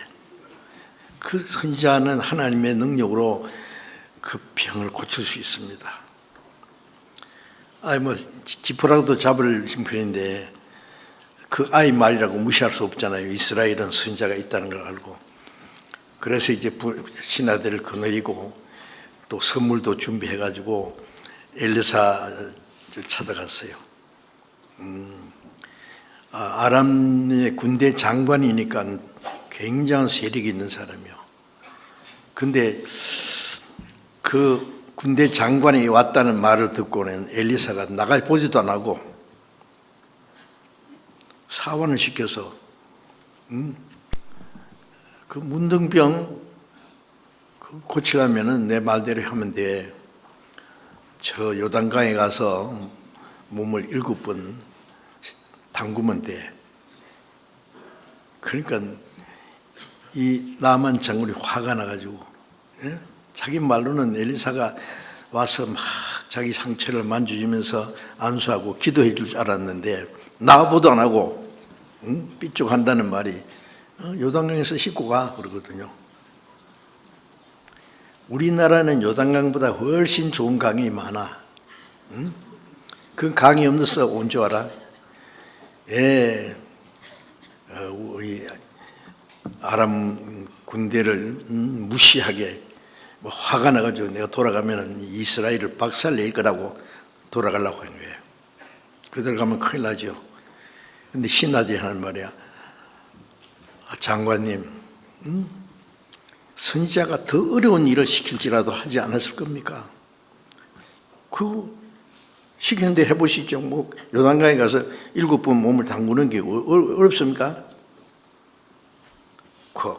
그 선지자는 하나님의 능력으로 그 병을 고칠 수 있습니다. 지푸라기도 잡을 형편인데 그 아이 말이라고 무시할 수 없잖아요. 이스라엘은 선지자가 있다는 걸 알고. 그래서 이제 신하들을 거느리고 또 선물도 준비해가지고 엘리사를 찾아갔어요. 아람의 군대 장관이니까 굉장한 세력이 있는 사람이요. 근데 그 군대 장관이 왔다는 말을 듣고는 엘리사가 나가 보지도 안 하고 사원을 시켜서 그 문둥병 고치려면은 내 말대로 하면 돼. 저 요단강에 가서 몸을 7번 담그면 돼. 그러니까 이 나만 장군이 화가 나가지고, 예? 자기 말로는 엘리사가 와서 막 자기 상처를 만져주면서 안수하고 기도해 줄 줄 알았는데 나보도 안 하고 삐죽한다는 말이 요단강에서 씻고 가 그러거든요. 우리나라는 요단강보다 훨씬 좋은 강이 많아. 그 강이 없어서 온 줄 알아? 예, 우리 아람 군대를 무시하게 뭐 화가 나가지고 내가 돌아가면 이스라엘을 박살낼 거라고 돌아가려고 한 거예요. 그대로 가면 큰일 나죠. 근데 신하들이 하는 말이야. 장관님, 선지자가 더 어려운 일을 시킬지라도 하지 않았을 겁니까? 그거 시키는 데 해보시죠. 뭐 요단강에 가서 7번 몸을 담그는 게 어렵습니까?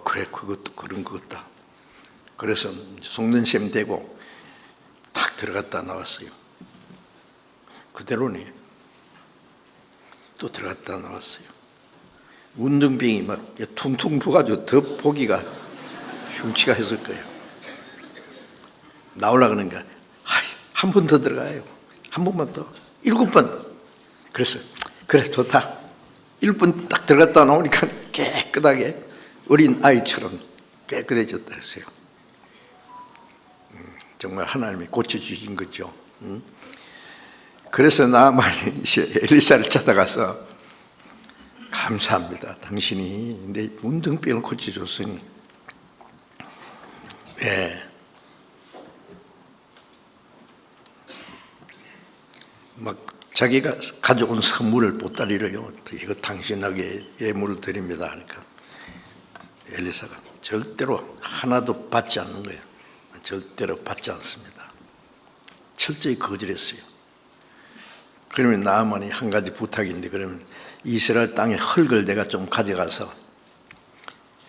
그래, 그것도 그런 것 같다. 그래서 속는 셈 되고 탁 들어갔다 나왔어요. 그대로네. 또 들어갔다 나왔어요. 문둥병이 막 퉁퉁 부어가지고 더 보기가 흉치가 했을 거예요. 나오려고 그러니까 한 번 더 들어가요. 한 번만 더. 7번. 그래서 그래 좋다. 1번 딱 들어갔다 나오니까 깨끗하게 어린 아이처럼 깨끗해졌다 했어요. 정말 하나님이 고쳐주신 거죠. 그래서 나만이 엘리사를 찾아가서 감사합니다. 당신이 내 문둥병을 고쳐줬으니. 예. 막 자기가 가져온 선물을 보따리로요. 이거 당신에게 예물을 드립니다. 그러니까 엘리사가 절대로 하나도 받지 않는 거예요. 절대로 받지 않습니다. 철저히 거절했어요. 그러면 나아만이 한 가지 부탁인데, 그러면 이스라엘 땅의 흙을 내가 좀 가져가서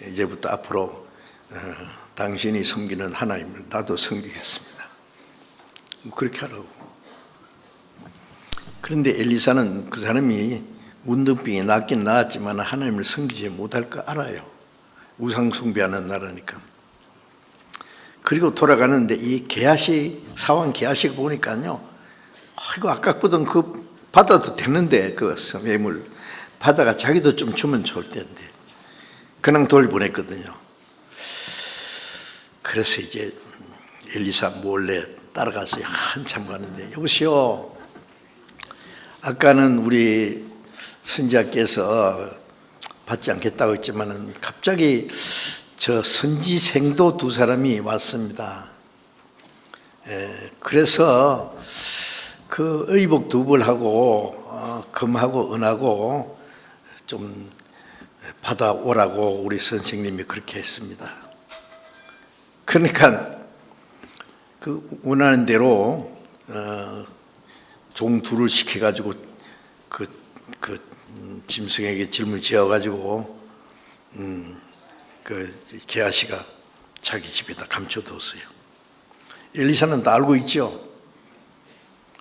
이제부터 앞으로 당신이 섬기는 하나님을 나도 섬기겠습니다. 그렇게 하라고. 그런데 엘리사는 그 사람이 문둥병이 낫긴 나았지만 하나님을 섬기지 못할 거 알아요. 우상 숭배하는 나라니까. 그리고 돌아가는데 이 게하시, 사왕 게하시 보니까요, 이거 아깝거든. 그 받아도 되는데, 그 예물 받아가 자기도 좀 주면 좋을 텐데 그냥 돌보냈거든요. 그래서 이제 엘리사 몰래 따라가서 한참 가는데, 여보시오, 아까는 우리 선지자께서 받지 않겠다고 했지만은 갑자기 저 선지생도 2사람이 왔습니다. 그래서 그 의복 2벌하고 금하고 은하고 좀 받아오라고 우리 선생님이 그렇게 했습니다. 그러니까 그 원하는 대로 종 2를 시켜가지고 그 짐승에게 질문을 지어가지고 그 게하시가 자기 집에다 감춰뒀어요. 엘리사는 다 알고 있죠.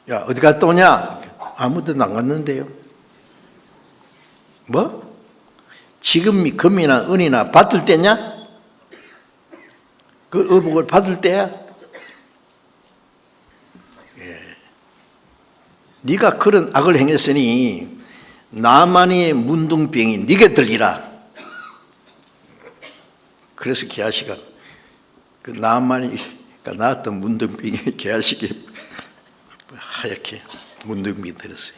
야, 어디 갔다 오냐? 아무데도 안 갔는데요. 뭐? 지금이 금이나 은이나 받을 때냐? 그 의복을 받을 때야? 예. 네가 그런 악을 행했으니 나만의 문둥병이 네게 들리라. 그래서 게하시가 그 나만이 낳았던 문둥병이 게하시게 하얗게 문둥병이 들었어요.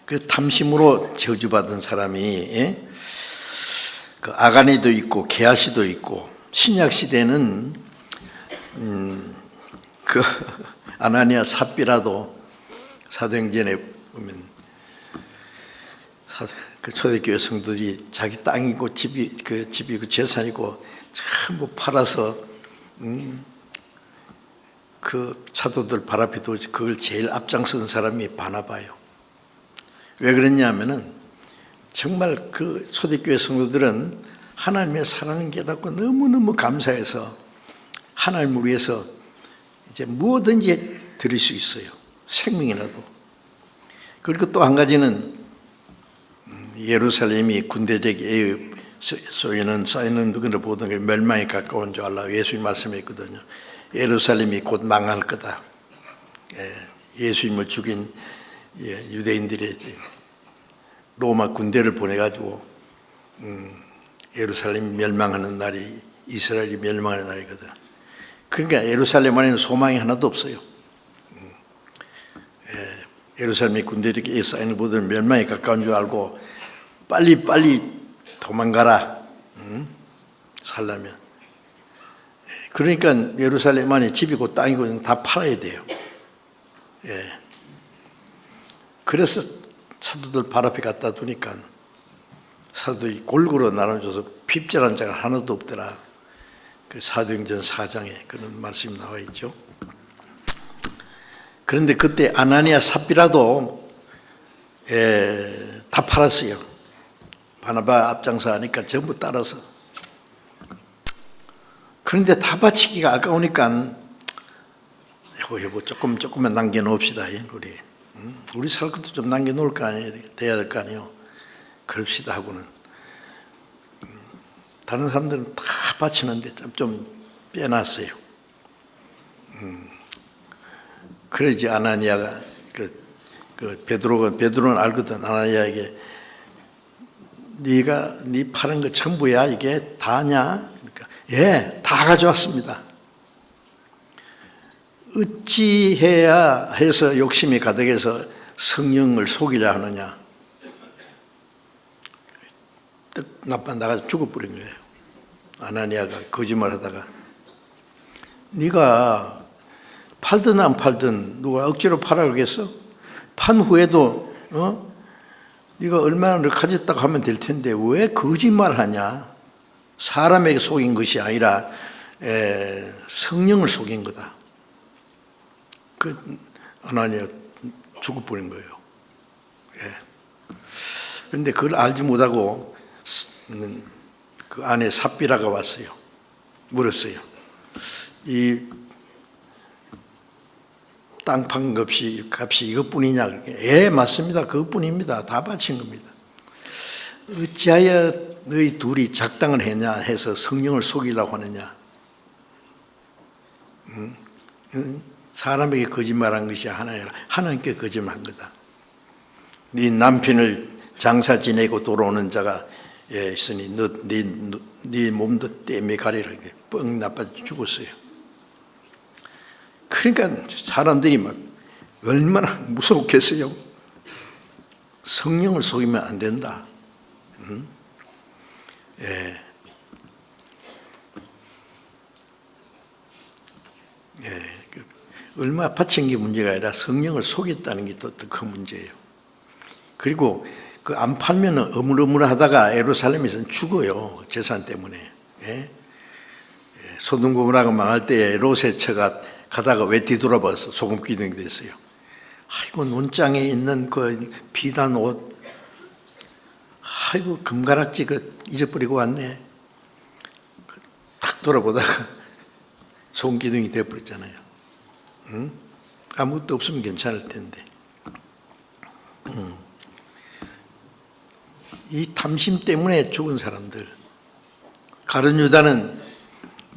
그래서 탐심으로 저주받은 사람이 그 아가니도 있고 게하시도 있고, 신약 시대는 그 아나니아 삽비라도 사도행전에 보면 그 초대교회 성도들이 자기 땅이고 집이 그 재산이고 전부 팔아서 그 사도들 발 앞에 두어서 그걸 제일 앞장선 사람이 바나바예요. 왜 그랬냐면은 정말 그 초대교회 성도들은 하나님의 사랑을 깨닫고 너무너무 감사해서 하나님을 위해서 이제 무엇든지 드릴 수 있어요. 생명이라도. 그리고 또 한 가지는 예루살렘이 군대되게 쌓이는 그걸 보던 게 멸망에 가까운 줄 알라 예수님 말씀했거든요. 예루살렘이 곧 망할 거다. 예수님을 죽인 유대인들이 로마 군대를 보내가지고 예루살렘이 멸망하는 날이 이스라엘이 멸망하는 날이거든. 그러니까 예루살렘 안에는 소망이 하나도 없어요. 예루살렘이 군대들에게 쌓이는 보던 멸망에 가까운 줄 알고 빨리 도망가라. 살려면. 그러니까 예루살렘 안에 집이고 땅이고 다 팔아야 돼요. 그래서 사도들 발 앞에 갖다 두니까 사도들이 골고루 나눠줘서 핍절한 자가 하나도 없더라. 그 사도행전 4장에 그런 말씀이 나와 있죠. 그런데 그때 아나니아 삽비라도 다 팔았어요. 바나바 앞장서 하니까 전부 따라서. 그런데 다 바치기가 아까우니까 여보 조금만 남겨놓읍시다. 우리 살 것도 좀 남겨놓을 거 아니에요. 돼야 될 거 아니에요. 그럽시다 하고는 다른 사람들은 다 바치는데 좀 빼놨어요. 그러지 아나니아가 베드로는 알거든. 아나니아에게 네 파는 거 전부야 이게 다냐? 그러니까 다 가져왔습니다. 어찌해야 해서 욕심이 가득해서 성령을 속이려 하느냐? 뜻 나빠 나가서 죽어버린 거예요. 아나니아가 거짓말하다가 네가 팔든 안 팔든 누가 억지로 팔아 그러겠어? 판 후에도 네가 얼마나 가졌다고 하면 될 텐데 왜 거짓말하냐? 사람에게 속인 것이 아니라 성령을 속인 거다. 그 아나니아 죽어버린 거예요. 그런데 그걸 알지 못하고 그 안에 삽비라가 왔어요. 물었어요. 이 땅 판 값이 이것뿐이냐? 맞습니다. 그것뿐입니다. 다 바친 겁니다. 어찌하여 너희 둘이 작당을 했냐 해서 성령을 속이려고 하느냐? 사람에게 거짓말한 것이 하나야. 하나님께 거짓말한 거다. 네 남편을 장사 지내고 돌아오는 자가 있으니 네 몸도 땜에 가리라. 뻥 나빠 죽었어요. 그러니까 사람들이 막 얼마나 무섭겠어요. 성령을 속이면 안 된다. 얼마 바친 게 문제가 아니라 성령을 속였다는 게 더 큰 문제예요. 그리고 그 안 팔면 어물어물하다가 예루살렘에서는 죽어요. 재산 때문에. 소돔 고모라가 망할 때 롯의 처가 가다가 왜 뒤돌아봐서 소금 기둥이 됐어요. 아이고 논장에 있는 그 비단 옷, 아이고 금가락지 잊어버리고 왔네. 탁 돌아보다가 소금 기둥이 돼버렸잖아요. 아무것도 없으면 괜찮을 텐데. 이 탐심 때문에 죽은 사람들. 가룟 유다는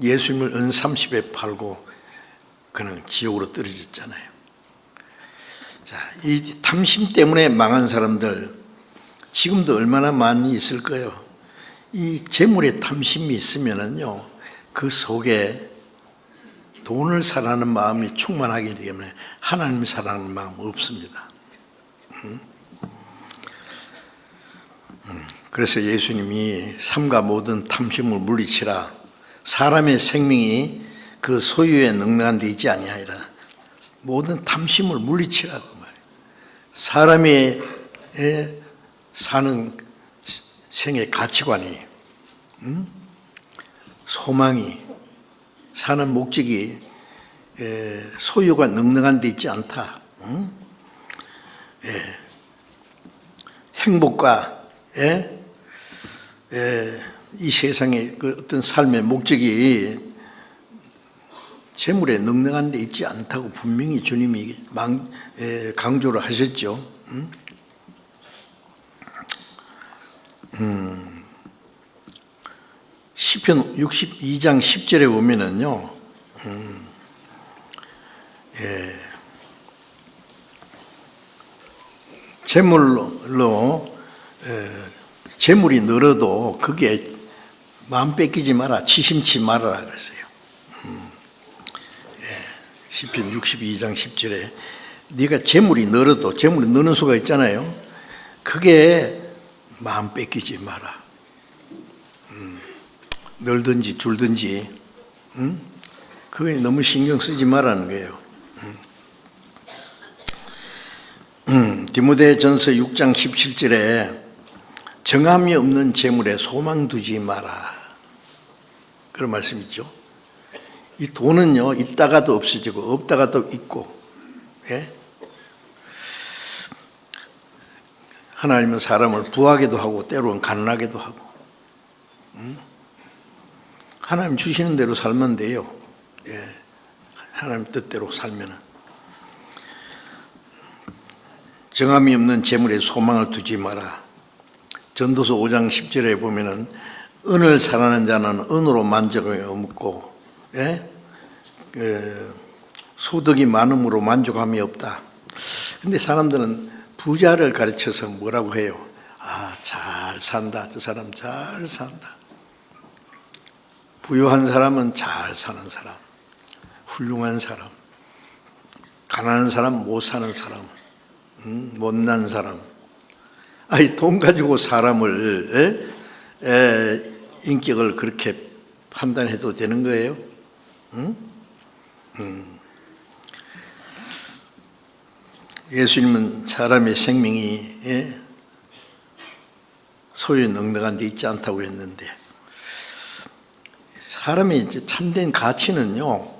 예수님을 은 30에 팔고 그냥 지옥으로 떨어졌잖아요. 자, 이 탐심 때문에 망한 사람들 지금도 얼마나 많이 있을 거예요. 이 재물에 탐심이 있으면은요, 그 속에 돈을 사랑하는 마음이 충만하기 때문에 하나님을 사랑하는 마음 없습니다. 그래서 예수님이 삼가 모든 탐심을 물리치라. 사람의 생명이 그 소유에 능력한 데 있지 아니하리라. 모든 탐심을 물리치라고 말이에요. 사람이 사는 생의 가치관이, 소망이, 사는 목적이 소유가 넉넉한 데 있지 않다. 행복과 이 세상의 그 어떤 삶의 목적이 재물에 넉넉한 데 있지 않다고 분명히 주님이 강조를 하셨죠. 시편 62장 10절에 보면은요, 재물이 늘어도 그게 마음 뺏기지 마라, 치심치 말아라 그랬어요. 시편 62장 10절에 네가 재물이 늘어도, 재물이 느는 수가 있잖아요. 그게 마음 뺏기지 마라. 늘든지 줄든지 그게 너무 신경 쓰지 말라는 거예요. 디모데전서 6장 17절에 정함이 없는 재물에 소망 두지 마라, 그런 말씀 있죠. 이 돈은요, 있다가도 없어지고 없다가도 있고, 하나님은 사람을 부하게도 하고 때로는 가난하게도 하고, 하나님 주시는 대로 살면 돼요. 하나님 뜻대로 살면은. 정함이 없는 재물에 소망을 두지 마라. 전도서 5장 10절에 보면은 은을 사랑하는 자는 은으로 만족을 얻고, 소득이 많음으로 만족함이 없다. 근데 사람들은 부자를 가르쳐서 뭐라고 해요? 아, 잘 산다. 저 사람 잘 산다. 부유한 사람은 잘 사는 사람, 훌륭한 사람, 가난한 사람, 못 사는 사람, 못난 사람. 아니, 돈 가지고 사람을 인격을 그렇게 판단해도 되는 거예요? 예수님은 사람의 생명이 소유에 넉넉한 데 있지 않다고 했는데, 사람의 이제 참된 가치는요,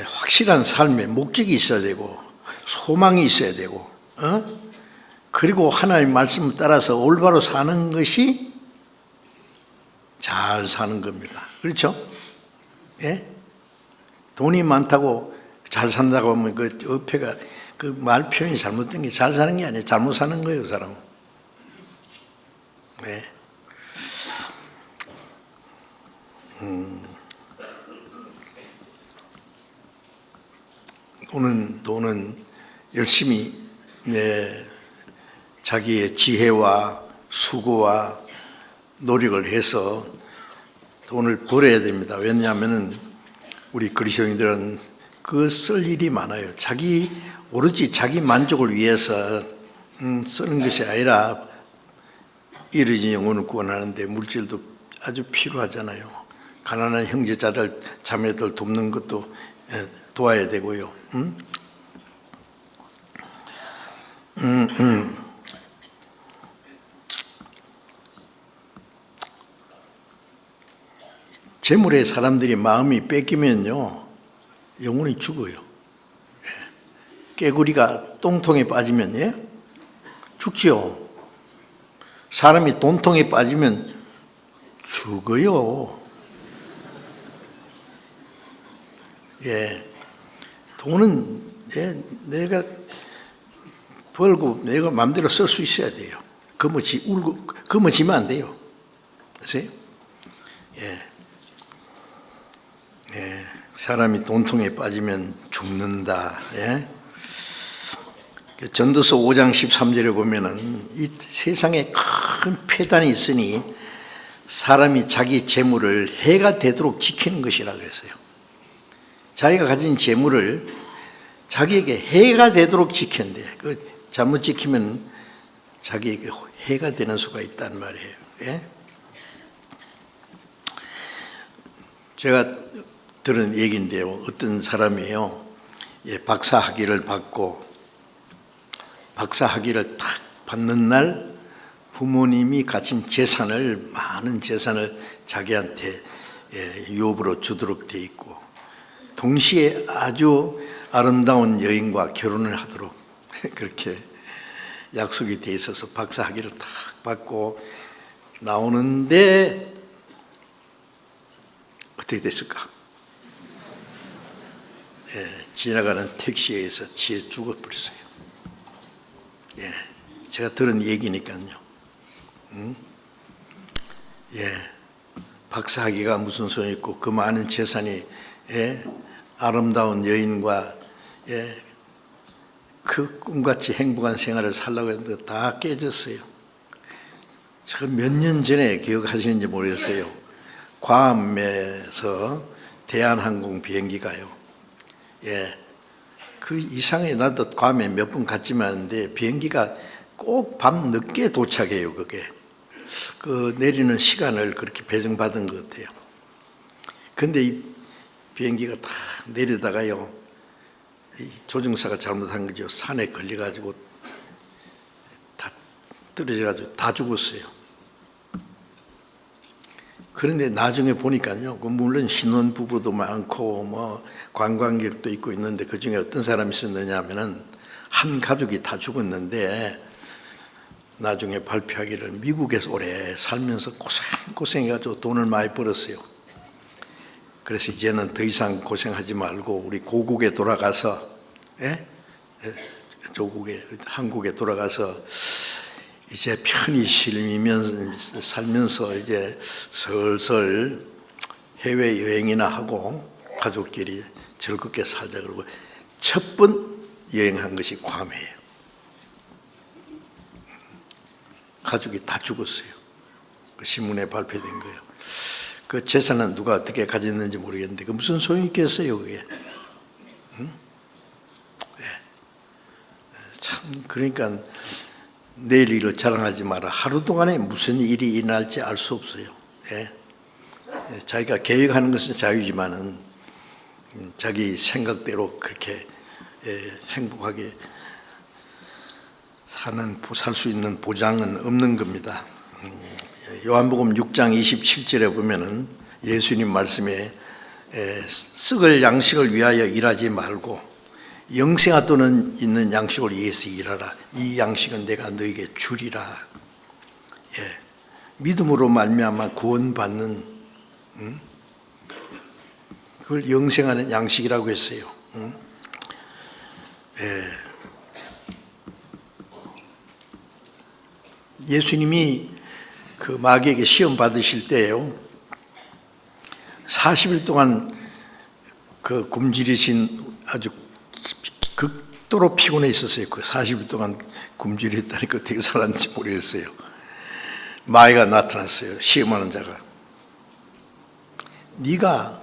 확실한 삶의 목적이 있어야 되고, 소망이 있어야 되고, 그리고 하나님 말씀을 따라서 올바로 사는 것이 잘 사는 겁니다. 그렇죠? 돈이 많다고 잘 산다고 하면 그 어폐가, 그 말 표현이 잘못된 게 잘 사는 게 아니에요. 잘못 사는 거예요, 사람은. 돈은 열심히 자기의 지혜와 수고와 노력을 해서 돈을 벌어야 됩니다. 왜냐하면 우리 그리스도인들은 그 쓸 일이 많아요. 오로지 자기 만족을 위해서 쓰는 것이 아니라 이르진 영혼을 구원하는데 물질도 아주 필요하잖아요. 가난한 형제자들, 자매들 돕는 것도 도와야 되고요. 재물에 사람들이 마음이 뺏기면요, 영혼이 죽어요. 깨구리가 똥통에 빠지면 죽지요. 사람이 돈통에 빠지면 죽어요. 돈은 내가 벌고 내가 마음대로 쓸 수 있어야 돼요. 거머쥐면 안 돼요. 아세요? 사람이 돈통에 빠지면 죽는다. 전도서 5장 13절에 보면은 이 세상에 큰 폐단이 있으니 사람이 자기 재물을 해가 되도록 지키는 것이라고 했어요. 자기가 가진 재물을 자기에게 해가 되도록 지킨대. 그 잘못 지키면 자기에게 해가 되는 수가 있단 말이에요. 제가 들은 얘기인데요. 어떤 사람이요, 박사 학위를 받고 박사학위를 딱 받는 날 부모님이 가진 재산을, 많은 재산을 자기한테 유업으로 주도록 돼 있고, 동시에 아주 아름다운 여인과 결혼을 하도록 그렇게 약속이 돼 있어서 박사학위를 딱 받고 나오는데 어떻게 됐을까? 지나가는 택시에 의해서 치에 죽어버렸어요. 제가 들은 얘기니까요. 박사학위가 무슨 소용이 있고 그 많은 재산이 아름다운 여인과 그 꿈같이 행복한 생활을 살려고 했는데 다 깨졌어요. 제가 몇 년 전에 기억하시는지 모르겠어요. 괌에서 대한항공 비행기가요. 그 이상해. 나도 괌에 몇 번 갔지만 비행기가 꼭 밤 늦게 도착해요. 그게 그 내리는 시간을 그렇게 배정받은 것 같아요. 근데 이 비행기가 다 내리다가요, 이 조종사가 잘못한 거죠. 산에 걸려가지고 다 떨어져가지고 다 죽었어요. 그런데 나중에 보니까요, 물론 신혼부부도 많고 뭐 관광객도 있고 있는데 그 중에 어떤 사람이 있었느냐 하면은 한 가족이 다 죽었는데 나중에 발표하기를 미국에서 오래 살면서 고생해가지고 돈을 많이 벌었어요. 그래서 이제는 더 이상 고생하지 말고 우리 고국에 돌아가서, 조국에, 한국에 돌아가서 이제 편히 살면서 이제 슬슬 해외 여행이나 하고 가족끼리 즐겁게 살자 그러고 첫 번 여행한 것이 괌이에요. 가족이 다 죽었어요. 그 신문에 발표된 거예요. 그 재산은 누가 어떻게 가졌는지 모르겠는데 그 무슨 소용이 있겠어요, 그게? 참, 그러니까 내일 일을 자랑하지 마라. 하루 동안에 무슨 일이 일어날지 알 수 없어요. 자기가 계획하는 것은 자유지만은 자기 생각대로 그렇게 행복하게 살 수 있는 보장은 없는 겁니다. 요한복음 6장 27절에 보면은 예수님 말씀에 썩을 양식을 위하여 일하지 말고 영생하도는 있는 양식을 위해서 일하라. 이 양식은 내가 너에게 주리라. 믿음으로 말미암아 구원받는 그걸 영생하는 양식이라고 했어요. 예수님이 그 마귀에게 시험 받으실 때요, 40일 동안 그 굶주리신 아주 극도로 피곤해 있었어요. 그 40일 동안 굶주렸다니까 어떻게 살았는지 모르겠어요. 마귀가 나타났어요. 시험하는 자가. 네가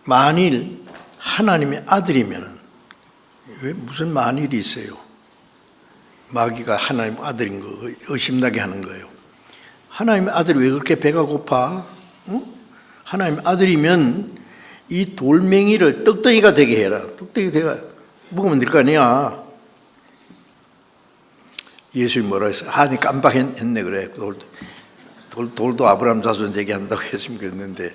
만일 하나님의 아들이면은, 왜 무슨 만일이 있어요? 마귀가 하나님 아들인 거 의심나게 하는 거예요. 하나님의 아들이 왜 그렇게 배가 고파? 하나님의 아들이면 이 돌멩이를 떡덩이가 되게 해라. 떡덩이 되게 먹으면 될 거 아니야. 예수님이 뭐라 했어요? 네 깜빡했네 그래. 돌도 아브라함 자손 되게 한다고 예수님 그랬는데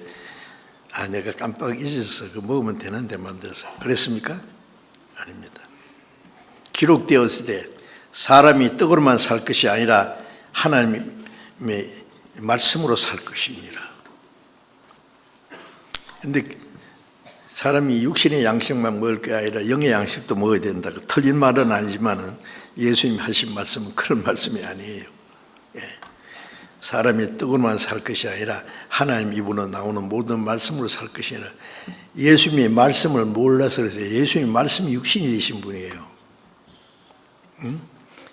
내가 깜빡 잊었어. 그거 먹으면 되는데 만들어서. 그랬습니까? 아닙니다. 기록되었을 때 사람이 떡으로만 살 것이 아니라 하나님의 말씀으로 살 것이니라. 그런데 사람이 육신의 양식만 먹을 게 아니라 영의 양식도 먹어야 된다. 틀린 말은 아니지만 예수님이 하신 말씀은 그런 말씀이 아니에요. 사람이 떡으로만 살 것이 아니라 하나님 입으로 나오는 모든 말씀으로 살 것이 아니라 예수님의 말씀을 몰라서 그래서 예수님의 말씀이 육신이 되신 분이에요.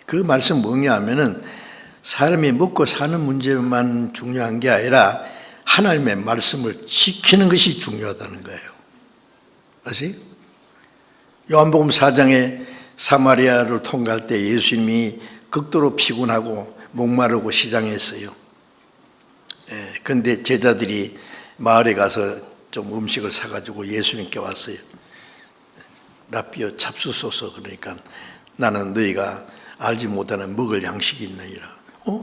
그 말씀 뭐냐 하면은 사람이 먹고 사는 문제만 중요한 게 아니라 하나님의 말씀을 지키는 것이 중요하다는 거예요. 아시? 요한복음 4장에 사마리아를 통과할 때 예수님이 극도로 피곤하고 목마르고 시장했어요. 그런데 제자들이 마을에 가서 좀 음식을 사가지고 예수님께 왔어요. 라비어 잡수소서. 그러니까 나는 너희가 알지 못하는 먹을 양식이 있느니라.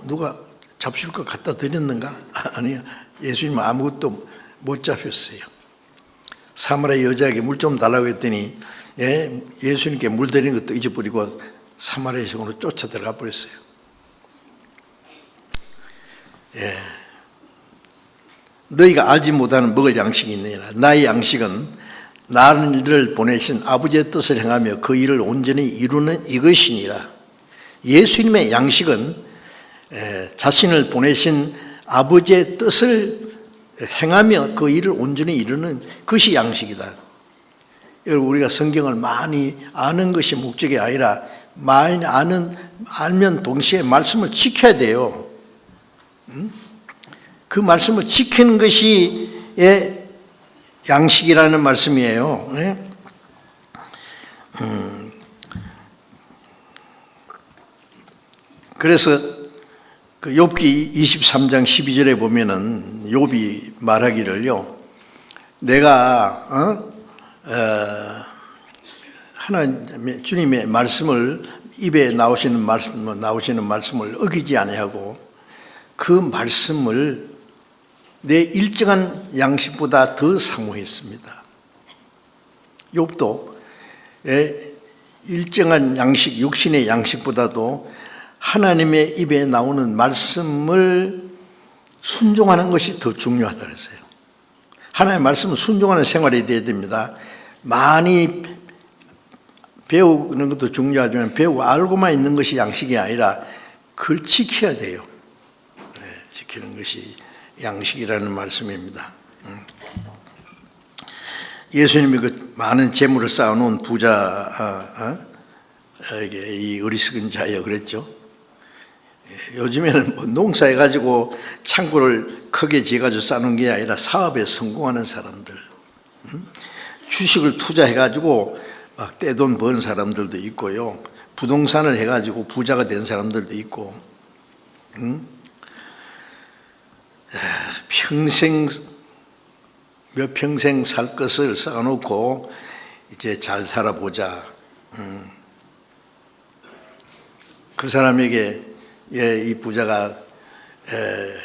누가 잡수실 것 갖다 드렸는가? 아니야. 예수님은 아무것도 못 잡혔어요. 사마리아 여자에게 물 좀 달라고 했더니 예수님께 물 드리는 것도 잊어버리고 사마리아 성으로 쫓아 들어가 버렸어요. 너희가 알지 못하는 먹을 양식이 있느니라. 나의 양식은 나를 보내신 아버지의 뜻을 행하며 그 일을 온전히 이루는 이것이니라. 예수님의 양식은 자신을 보내신 아버지의 뜻을 행하며 그 일을 온전히 이루는 것이 양식이다. 여러분, 우리가 성경을 많이 아는 것이 목적이 아니라 많이 알면 동시에 말씀을 지켜야 돼요. 그 말씀을 지키는 것이 양식이라는 말씀이에요. 그래서 그 욥기 23장 12절에 보면은 욥이 말하기를요, 내가 하나님 주님의 말씀을 입에 나오시는 말씀을 어기지 아니하고 그 말씀을 내 일정한 양식보다 더 사모했습니다. 욥도 일정한 양식, 육신의 양식보다도 하나님의 입에 나오는 말씀을 순종하는 것이 더 중요하다 그랬어요. 하나님의 말씀을 순종하는 생활이 되어야 됩니다. 많이 배우는 것도 중요하지만 배우고 알고만 있는 것이 양식이 아니라 그걸 지켜야 돼요. 지키는 것이 양식이라는 말씀입니다. 예수님이 그 많은 재물을 쌓아놓은 부자에게 이 어리석은 자여 그랬죠. 요즘에는 뭐 농사해가지고 창고를 크게 지어가지고 쌓는 게 아니라 사업에 성공하는 사람들, 주식을 투자해가지고 막 떼돈 버는 사람들도 있고요, 부동산을 해가지고 부자가 된 사람들도 있고, 몇 평생 살 것을 쌓아놓고 이제 잘 살아보자. 그 사람에게 이 부자가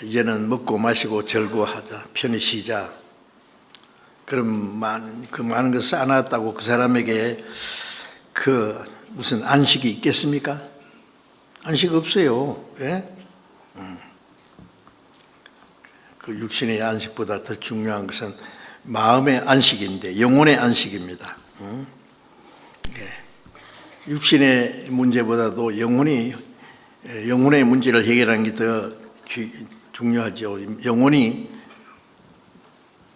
이제는 먹고 마시고 즐거워하자, 편히 쉬자. 그럼 그 많은 걸 쌓아놨다고 그 사람에게 그 무슨 안식이 있겠습니까? 안식 없어요. 그 육신의 안식보다 더 중요한 것은 마음의 안식인데 영혼의 안식입니다. 육신의 문제보다도 영혼의 문제를 해결하는 게 더 중요하죠. 영혼이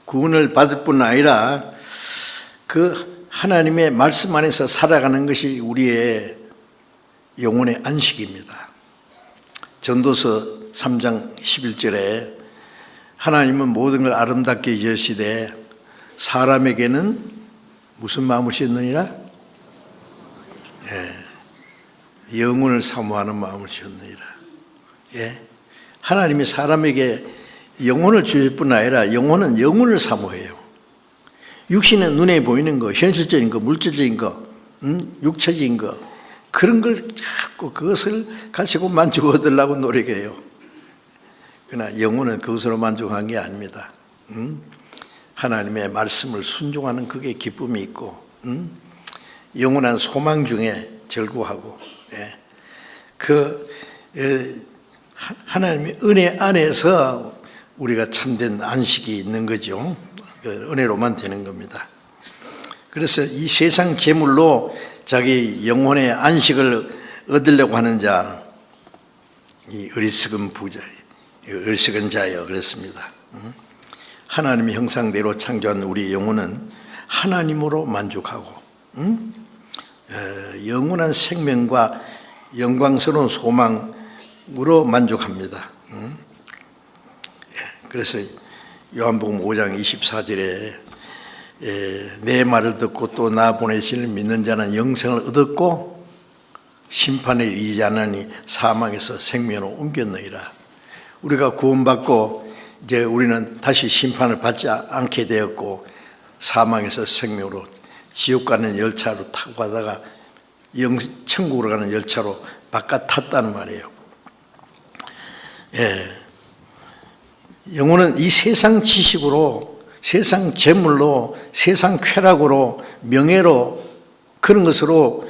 구원을 받을 뿐 아니라 그 하나님의 말씀 안에서 살아가는 것이 우리의 영혼의 안식입니다. 전도서 3장 11절에 하나님은 모든 걸 아름답게 지으시되 사람에게는 무슨 마음을 주셨느니라? 영혼을 사모하는 마음을 주셨느니라. 하나님이 사람에게 영혼을 주실 뿐 아니라 영혼은 영혼을 사모해요. 육신은 눈에 보이는 거, 현실적인 거, 물질적인 거, 육체적인 거, 그런 걸 자꾸 그것을 가지고 만족 얻으려고 노력해요. 그러나 영혼은 그것으로 만족한 게 아닙니다. 하나님의 말씀을 순종하는 그게 기쁨이 있고, 영원한 소망 중에 즐거워하고, 하나님의 은혜 안에서 우리가 참된 안식이 있는 거죠. 은혜로만 되는 겁니다. 그래서 이 세상 재물로 자기 영혼의 안식을 얻으려고 하는 자, 이 어리석은 부자, 어리석은 자여 그랬습니다. 하나님의 형상대로 창조한 우리 영혼은 하나님으로 만족하고 영원한 생명과 영광스러운 소망으로 만족합니다. 그래서 요한복음 5장 24절에 내 말을 듣고 또 나 보내실 믿는 자는 영생을 얻었고 심판에 이르지 않으니 사망에서 생명으로 옮겼느니라. 우리가 구원받고 이제 우리는 다시 심판을 받지 않게 되었고 사망에서 생명으로 지옥 가는 열차로 타고 가다가 천국으로 가는 열차로 바깥 탔다는 말이에요. 예. 영혼은 이 세상 지식으로, 세상 재물로, 세상 쾌락으로, 명예로, 그런 것으로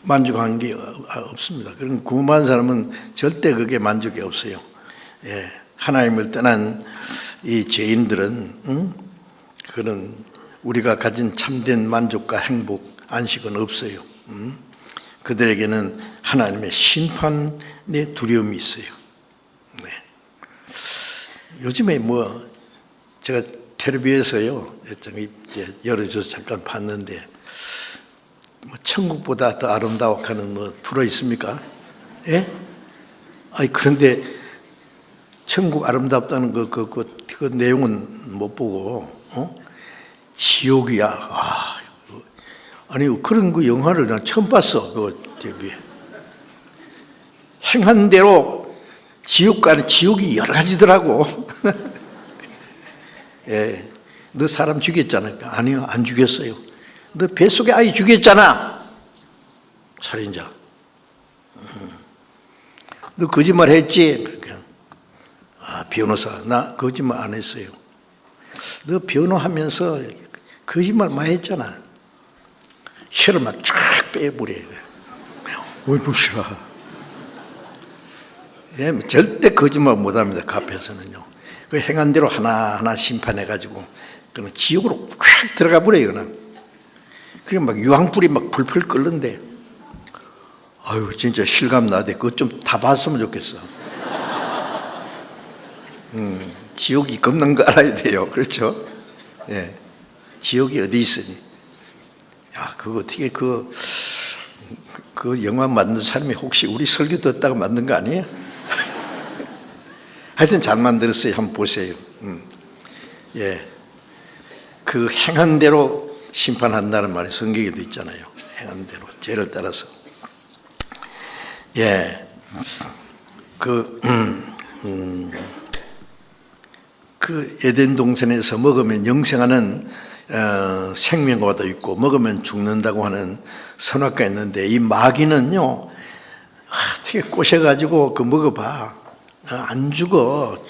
만족한 게 없습니다. 그런 구원받은 사람은 절대 그게 만족이 없어요. 하나님을 떠난 이 죄인들은 그런 우리가 가진 참된 만족과 행복, 안식은 없어요. 그들에게는 하나님의 심판의 두려움이 있어요. 네. 요즘에 제가 텔레비에서요, 이제 열어줘서 잠깐 봤는데, 천국보다 더 아름다워하는 프로 있습니까? 예? 그런데 천국 아름답다는 그 내용은 못 보고, 지옥이야. 아니, 그런 그 영화를 난 처음 봤어, 그 TV에. 행한 대로 지옥이 여러 가지더라고. 예, 너 사람 죽였잖아. 아니요, 안 죽였어요. 너 뱃속에 아이 죽였잖아. 살인자. 너 거짓말 했지? 그러니까, 변호사, 나 거짓말 안 했어요. 너 변호하면서 거짓말 많이 했잖아. 혀를 막 쫙 빼버려. 왜 무시라? 예, 절대 거짓말 못 합니다. 그 앞에서는요. 그 행한 대로 하나하나 심판해가지고, 그냥 지옥으로 쫙 들어가 버려요, 그냥. 그리고 막 유황불이 막 풀풀 끓는데, 아유, 진짜 실감 나대. 그것 좀 다 봤으면 좋겠어. 지옥이 겁난 거 알아야 돼요. 그렇죠? 예. 지옥이 어디 있으니? 야, 그거 어떻게 그 영화 만든 사람이 혹시 우리 설교 듣다가 만든 거 아니에요? 하여튼 잘 만들었어요. 한번 보세요. 예. 그 행한 대로 심판한다는 말이 성경에도 있잖아요. 행한 대로, 죄를 따라서. 예. 그 에덴 동산에서 먹으면 영생하는 생명과도 있고 먹으면 죽는다고 하는 선악과 있는데, 이 마귀는요, 어떻게 꼬셔가지고 그 먹어봐. 안 죽어.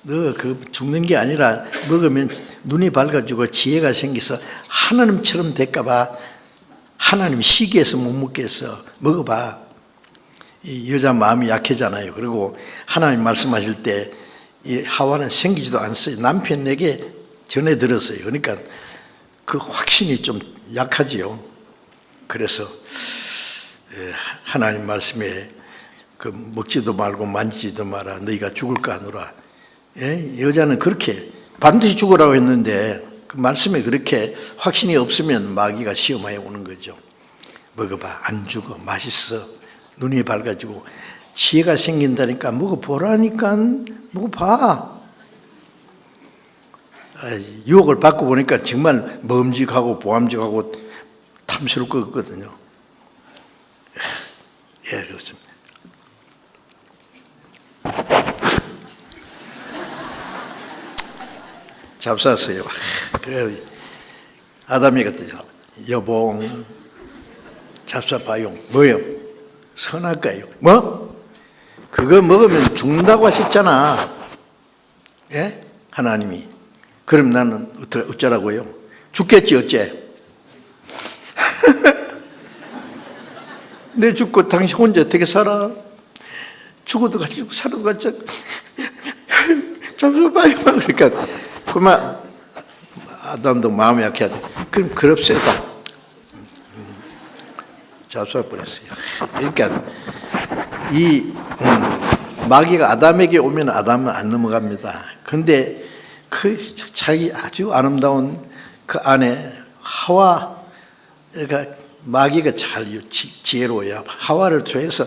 너 그 죽는 게 아니라 먹으면 눈이 밝아지고 지혜가 생겨서 하나님처럼 될까봐 하나님 시기해서 못 먹겠어. 먹어봐. 이 여자 마음이 약해잖아요. 그리고 하나님 말씀하실 때 이 하와는 생기지도 않았어요. 남편에게 전해 들었어요. 그러니까 그 확신이 좀 약하지요. 그래서 하나님 말씀에 그 먹지도 말고 만지지도 마라. 너희가 죽을까 하노라. 여자는 그렇게 반드시 죽으라고 했는데 그 말씀에 그렇게 확신이 없으면 마귀가 시험하여 오는 거죠. 먹어봐. 안 죽어. 맛있어. 눈이 밝아지고 지혜가 생긴다니까 먹어보라니까. 먹어봐. 유혹을 받고 보니까 정말 먹음직하고 보암직하고 탐스러울 것 같거든요. 예, 그렇습니다. 잡쌌어요. 그래, 아담이 그랬더니, 여봉, 잡숴봐요. 뭐요? 선악과요. 뭐? 그거 먹으면 죽는다고 하셨잖아. 예? 하나님이. 그럼 나는 어쩌라고요? 죽겠지, 어째? 내 죽고 당신 혼자 어떻게 살아? 죽어도 같이 살아도 같이 잡숴봐요. 그러니까 그만 아담도 마음이 약해야지. 그럼 그럽세다. 잡숴버렸어요. 그러니까 이 마귀가 아담에게 오면 아담은 안 넘어갑니다. 그런데 그 자기 아주 아름다운 그 안에 하와가, 마귀가 잘 지혜로워요. 하와를 통해서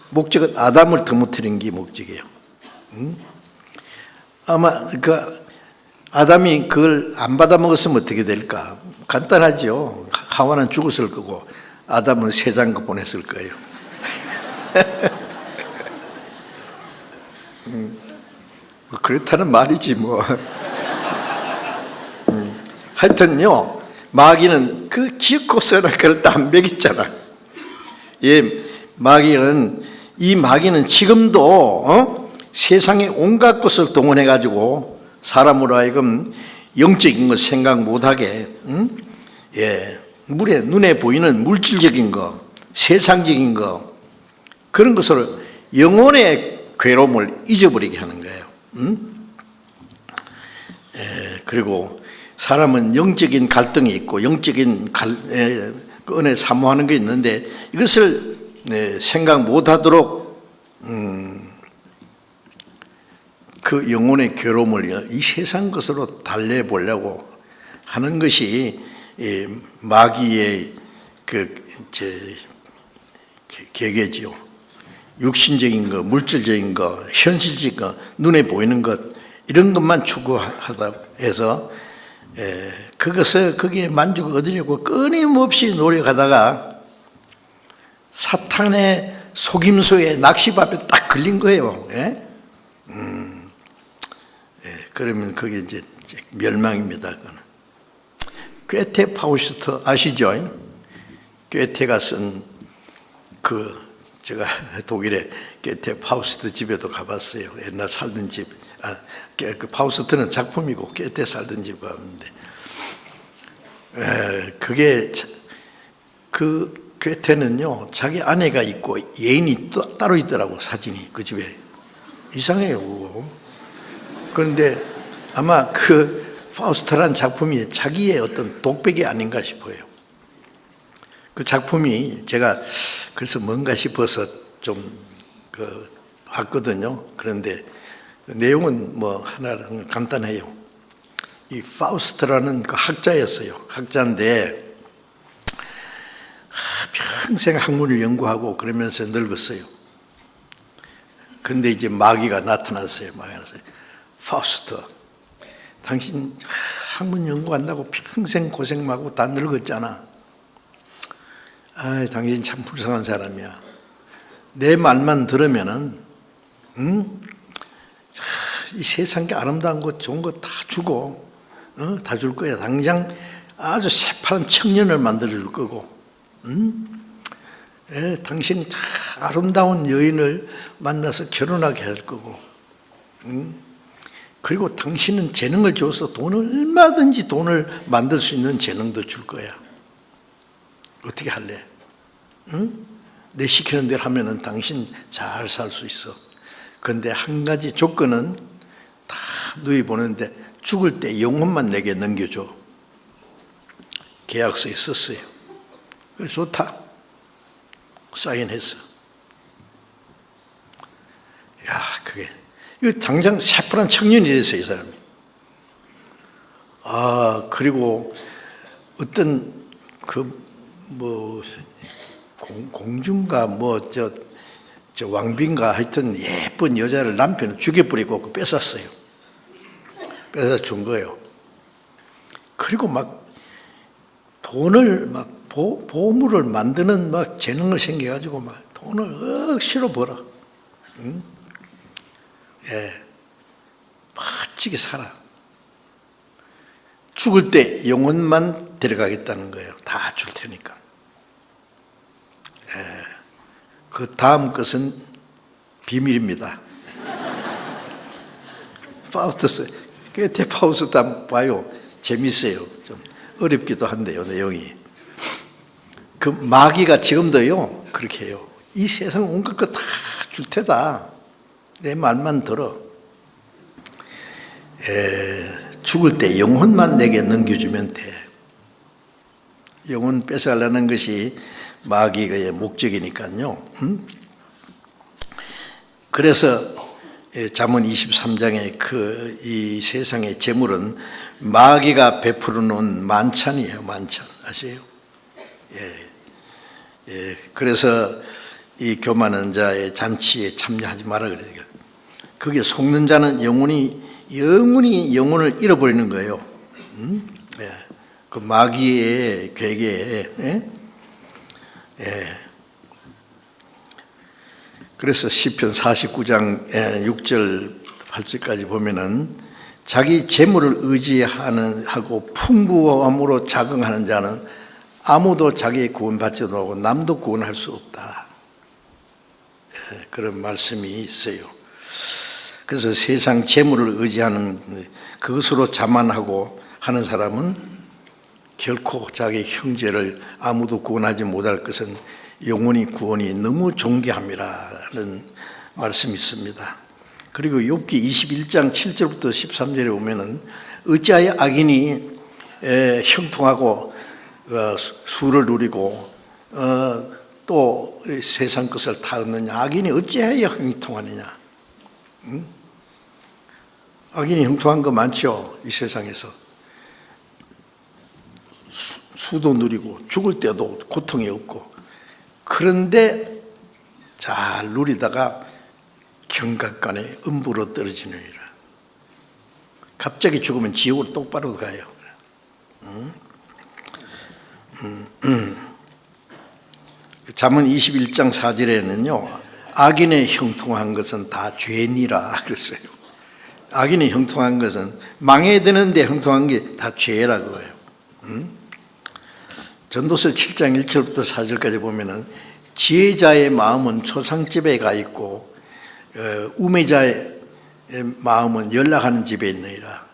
목적은 아담을 더무뜨린 게 목적이에요. 아마 그 아담이 그걸 안 받아 먹었으면 어떻게 될까? 간단하죠. 하와는 죽었을 거고 아담은 새 장가 보냈을 거예요. 그렇다는 말이지 뭐. 하여튼요, 마귀는 그 기어코 써놓은 다 먹였잖아. 예, 이 마귀는 지금도 세상의 온갖 것을 동원해 가지고 사람으로 하여금 영적인 것 생각 못하게, 물에 눈에 보이는 물질적인 거, 세상적인 거, 그런 것으로 영혼의 괴로움을 잊어버리게 하는 거예요. 그리고 사람은 영적인 갈등이 있고 영적인 은혜 사모하는 게 있는데 이것을 생각 못하도록 그 영혼의 괴로움을 이 세상 것으로 달래보려고 하는 것이 마귀의 계계지요. 육신적인 것, 물질적인 것, 현실적인 것, 눈에 보이는 것, 이런 것만 추구하다 해서 거기에 만족을 얻으려고 끊임없이 노력하다가 사탄의 속임수에 낚시밥에 딱 걸린 거예요. 그러면 그게 이제 멸망입니다. 괴테 파우스트 아시죠? 괴테가 쓴 제가 독일에 괴테 파우스트 집에도 가봤어요. 옛날 살던 집. 그 파우스트는 작품이고 괴테 살던 집 가봤는데, 그게 그 괴테는요 자기 아내가 있고 예인이 따로 있더라고. 사진이 그 집에 이상해요 그거. 그런데 아마 그 파우스트라는 작품이 자기의 어떤 독백이 아닌가 싶어요. 그 작품이 제가 그래서 뭔가 싶어서 좀 봤거든요. 그런데 내용은 뭐 하나는 간단해요. 이 파우스트라는 그 학자였어요. 학자인데 평생 학문을 연구하고 그러면서 늙었어요. 근데 이제 마귀가 나타났어요. 파우스트, 당신 학문 연구한다고 평생 고생하고 다 늙었잖아. 당신 참 불쌍한 사람이야. 내 말만 들으면은 이 세상에 아름다운 것 좋은 거 다 주고 다 줄 거야. 당장 아주 새파란 청년을 만들어 줄 거고, 당신이 참 아름다운 여인을 만나서 결혼하게 할 거고, 그리고 당신은 재능을 줘서 얼마든지 돈을 만들 수 있는 재능도 줄 거야. 어떻게 할래? 내 시키는 대로 하면은 당신 잘 살 수 있어. 그런데 한 가지 조건은 다 누이 보는데 죽을 때 영혼만 내게 넘겨줘. 계약서에 썼어요. 그래서 좋다. 사인했어. 이거 당장 새파란 청년이 됐어요, 이 사람이. 그리고 어떤 공주인가 저 왕비인가 하여튼 예쁜 여자를 남편을 죽여버리고 뺏었어요. 뺏어 준 거예요. 그리고 돈을 보물을 만드는 재능을 생겨가지고 돈을 억지로 벌어. 멋지게 살아. 죽을 때 영혼만 데려가겠다는 거예요. 다 줄 테니까. 그 다음 것은 비밀입니다. 파우스트, 괴테 파우스트 한번 봐요. 재밌어요. 좀 어렵기도 한데요, 내용이. 그 마귀가 지금도요, 그렇게 해요. 이 세상 온갖 거 다 줄 테다. 내 말만 들어. 죽을 때 영혼만 내게 넘겨주면 돼. 영혼 뺏어가려는 것이 마귀의 목적이니까요. 그래서 잠언 23장의 이 세상의 재물은 마귀가 베풀어 놓은 만찬이에요. 만찬 아세요? 그래서 이 교만한 자의 잔치에 참여하지 마라 그래요. 거기에 속는 자는 영원히 영혼을 잃어버리는 거예요. 그 마귀의 괴계에. 그래서 시편 49장 6절 8절까지 보면은 자기 재물을 의지하고 풍부함으로 자긍하는 자는 아무도 자기 구원받지 못하고 남도 구원할 수 없다. 그런 말씀이 있어요. 그래서 세상 재물을 의지하는 그것으로 자만하고 하는 사람은 결코 자기 형제를 아무도 구원하지 못할 것은 영원히 구원이 너무 존귀함이라는 말씀이 있습니다. 그리고 욥기 21장 7절부터 13절에 보면은 어찌하여 악인이 형통하고 수를 누리고 또 세상 것을 다 얻느냐. 악인이 어찌하여 형통하느냐. 악인이 형통한 거 많죠. 이 세상에서 수도 누리고 죽을 때도 고통이 없고, 그런데 잘 누리다가 경각간에 음부로 떨어지느니라. 갑자기 죽으면 지옥으로 똑바로 가요. 잠언 21장 4절에는요, 악인의 형통한 것은 다 죄니라 그랬어요. 악인의 형통한 것은 망해야 되는데 형통한 게 다 죄라고 해요. 전도서 7장 1절부터 4절까지 보면은 지혜자의 마음은 초상집에 가 있고 우매자의 마음은 연락하는 집에 있느니라.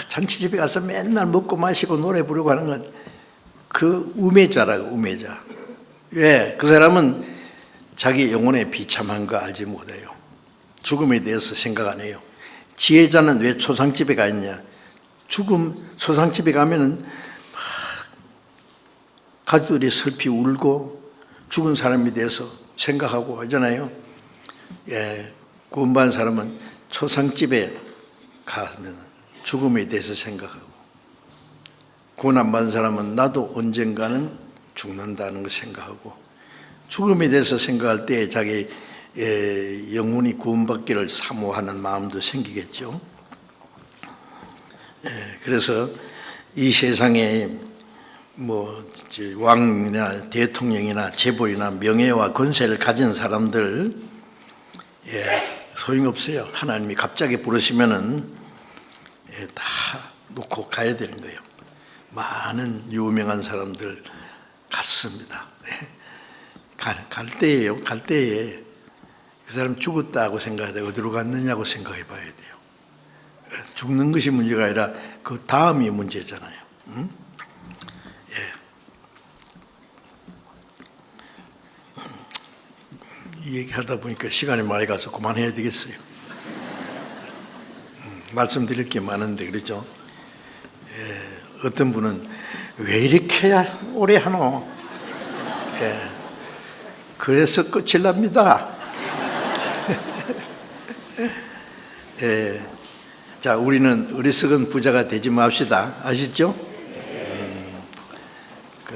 잔치집에 가서 맨날 먹고 마시고 노래 부르고 하는 건 그 우매자라고. 우매자. 왜? 그 사람은 자기 영혼에 비참한 거 알지 못해요. 죽음에 대해서 생각 안 해요. 지혜자는 왜 초상집에 가 있냐? 초상집에 가면은 가족들이 슬피 울고 죽은 사람에 대해서 생각하고 하잖아요. 구원받은 사람은 초상집에 가면 죽음에 대해서 생각하고, 구원 안 받은 사람은 나도 언젠가는 죽는다는 걸 생각하고, 죽음에 대해서 생각할 때 자기 영혼이 구원받기를 사모하는 마음도 생기겠죠. 그래서 이 세상에 왕이나 대통령이나 재벌이나 명예와 권세를 가진 사람들 소용없어요. 하나님이 갑자기 부르시면은 다 놓고 가야 되는 거예요. 많은 유명한 사람들 갔습니다. 갈 때예요. 갈 때에 그 사람 죽었다고 생각하되 어디로 갔느냐고 생각해 봐야 돼요. 죽는 것이 문제가 아니라 그 다음이 문제잖아요. 이 얘기하다 보니까 시간이 많이 가서 그만해야 되겠어요. 말씀드릴 게 많은데 그렇죠. 어떤 분은 왜 이렇게 오래 하노? 그래서 끝이 납니다. 자, 우리는 어리석은 부자가 되지 맙시다. 아시죠?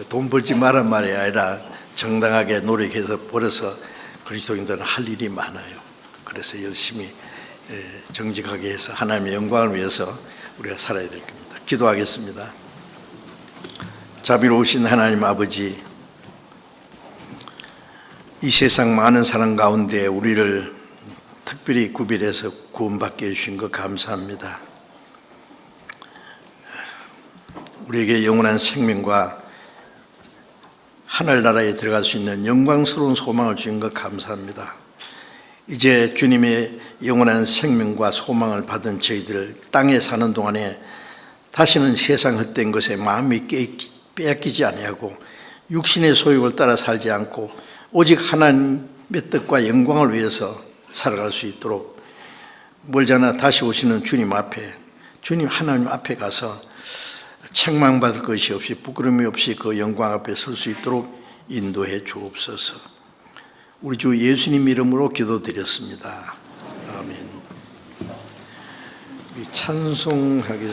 돈 벌지 마란 말이 아니라 정당하게 노력해서 벌어서 그리스도인들은 할 일이 많아요. 그래서 열심히 정직하게 해서 하나님의 영광을 위해서 우리가 살아야 될 겁니다. 기도하겠습니다. 자비로우신 하나님 아버지, 이 세상 많은 사람 가운데 우리를 특별히 구별해서 구원받게 해주신 것 감사합니다. 우리에게 영원한 생명과 하늘나라에 들어갈 수 있는 영광스러운 소망을 주신 것 감사합니다. 이제 주님의 영원한 생명과 소망을 받은 저희들 땅에 사는 동안에 다시는 세상 헛된 것에 마음이 빼앗기지 아니하고 육신의 소욕을 따라 살지 않고 오직 하나님의 뜻과 영광을 위해서 살아갈 수 있도록 멀잖아 다시 오시는 주님 앞에, 주님 하나님 앞에 가서 책망받을 것이 없이 부끄러움이 없이 그 영광 앞에 설 수 있도록 인도해 주옵소서. 우리 주 예수님 이름으로 기도드렸습니다. 아멘. 찬송하겠습니다.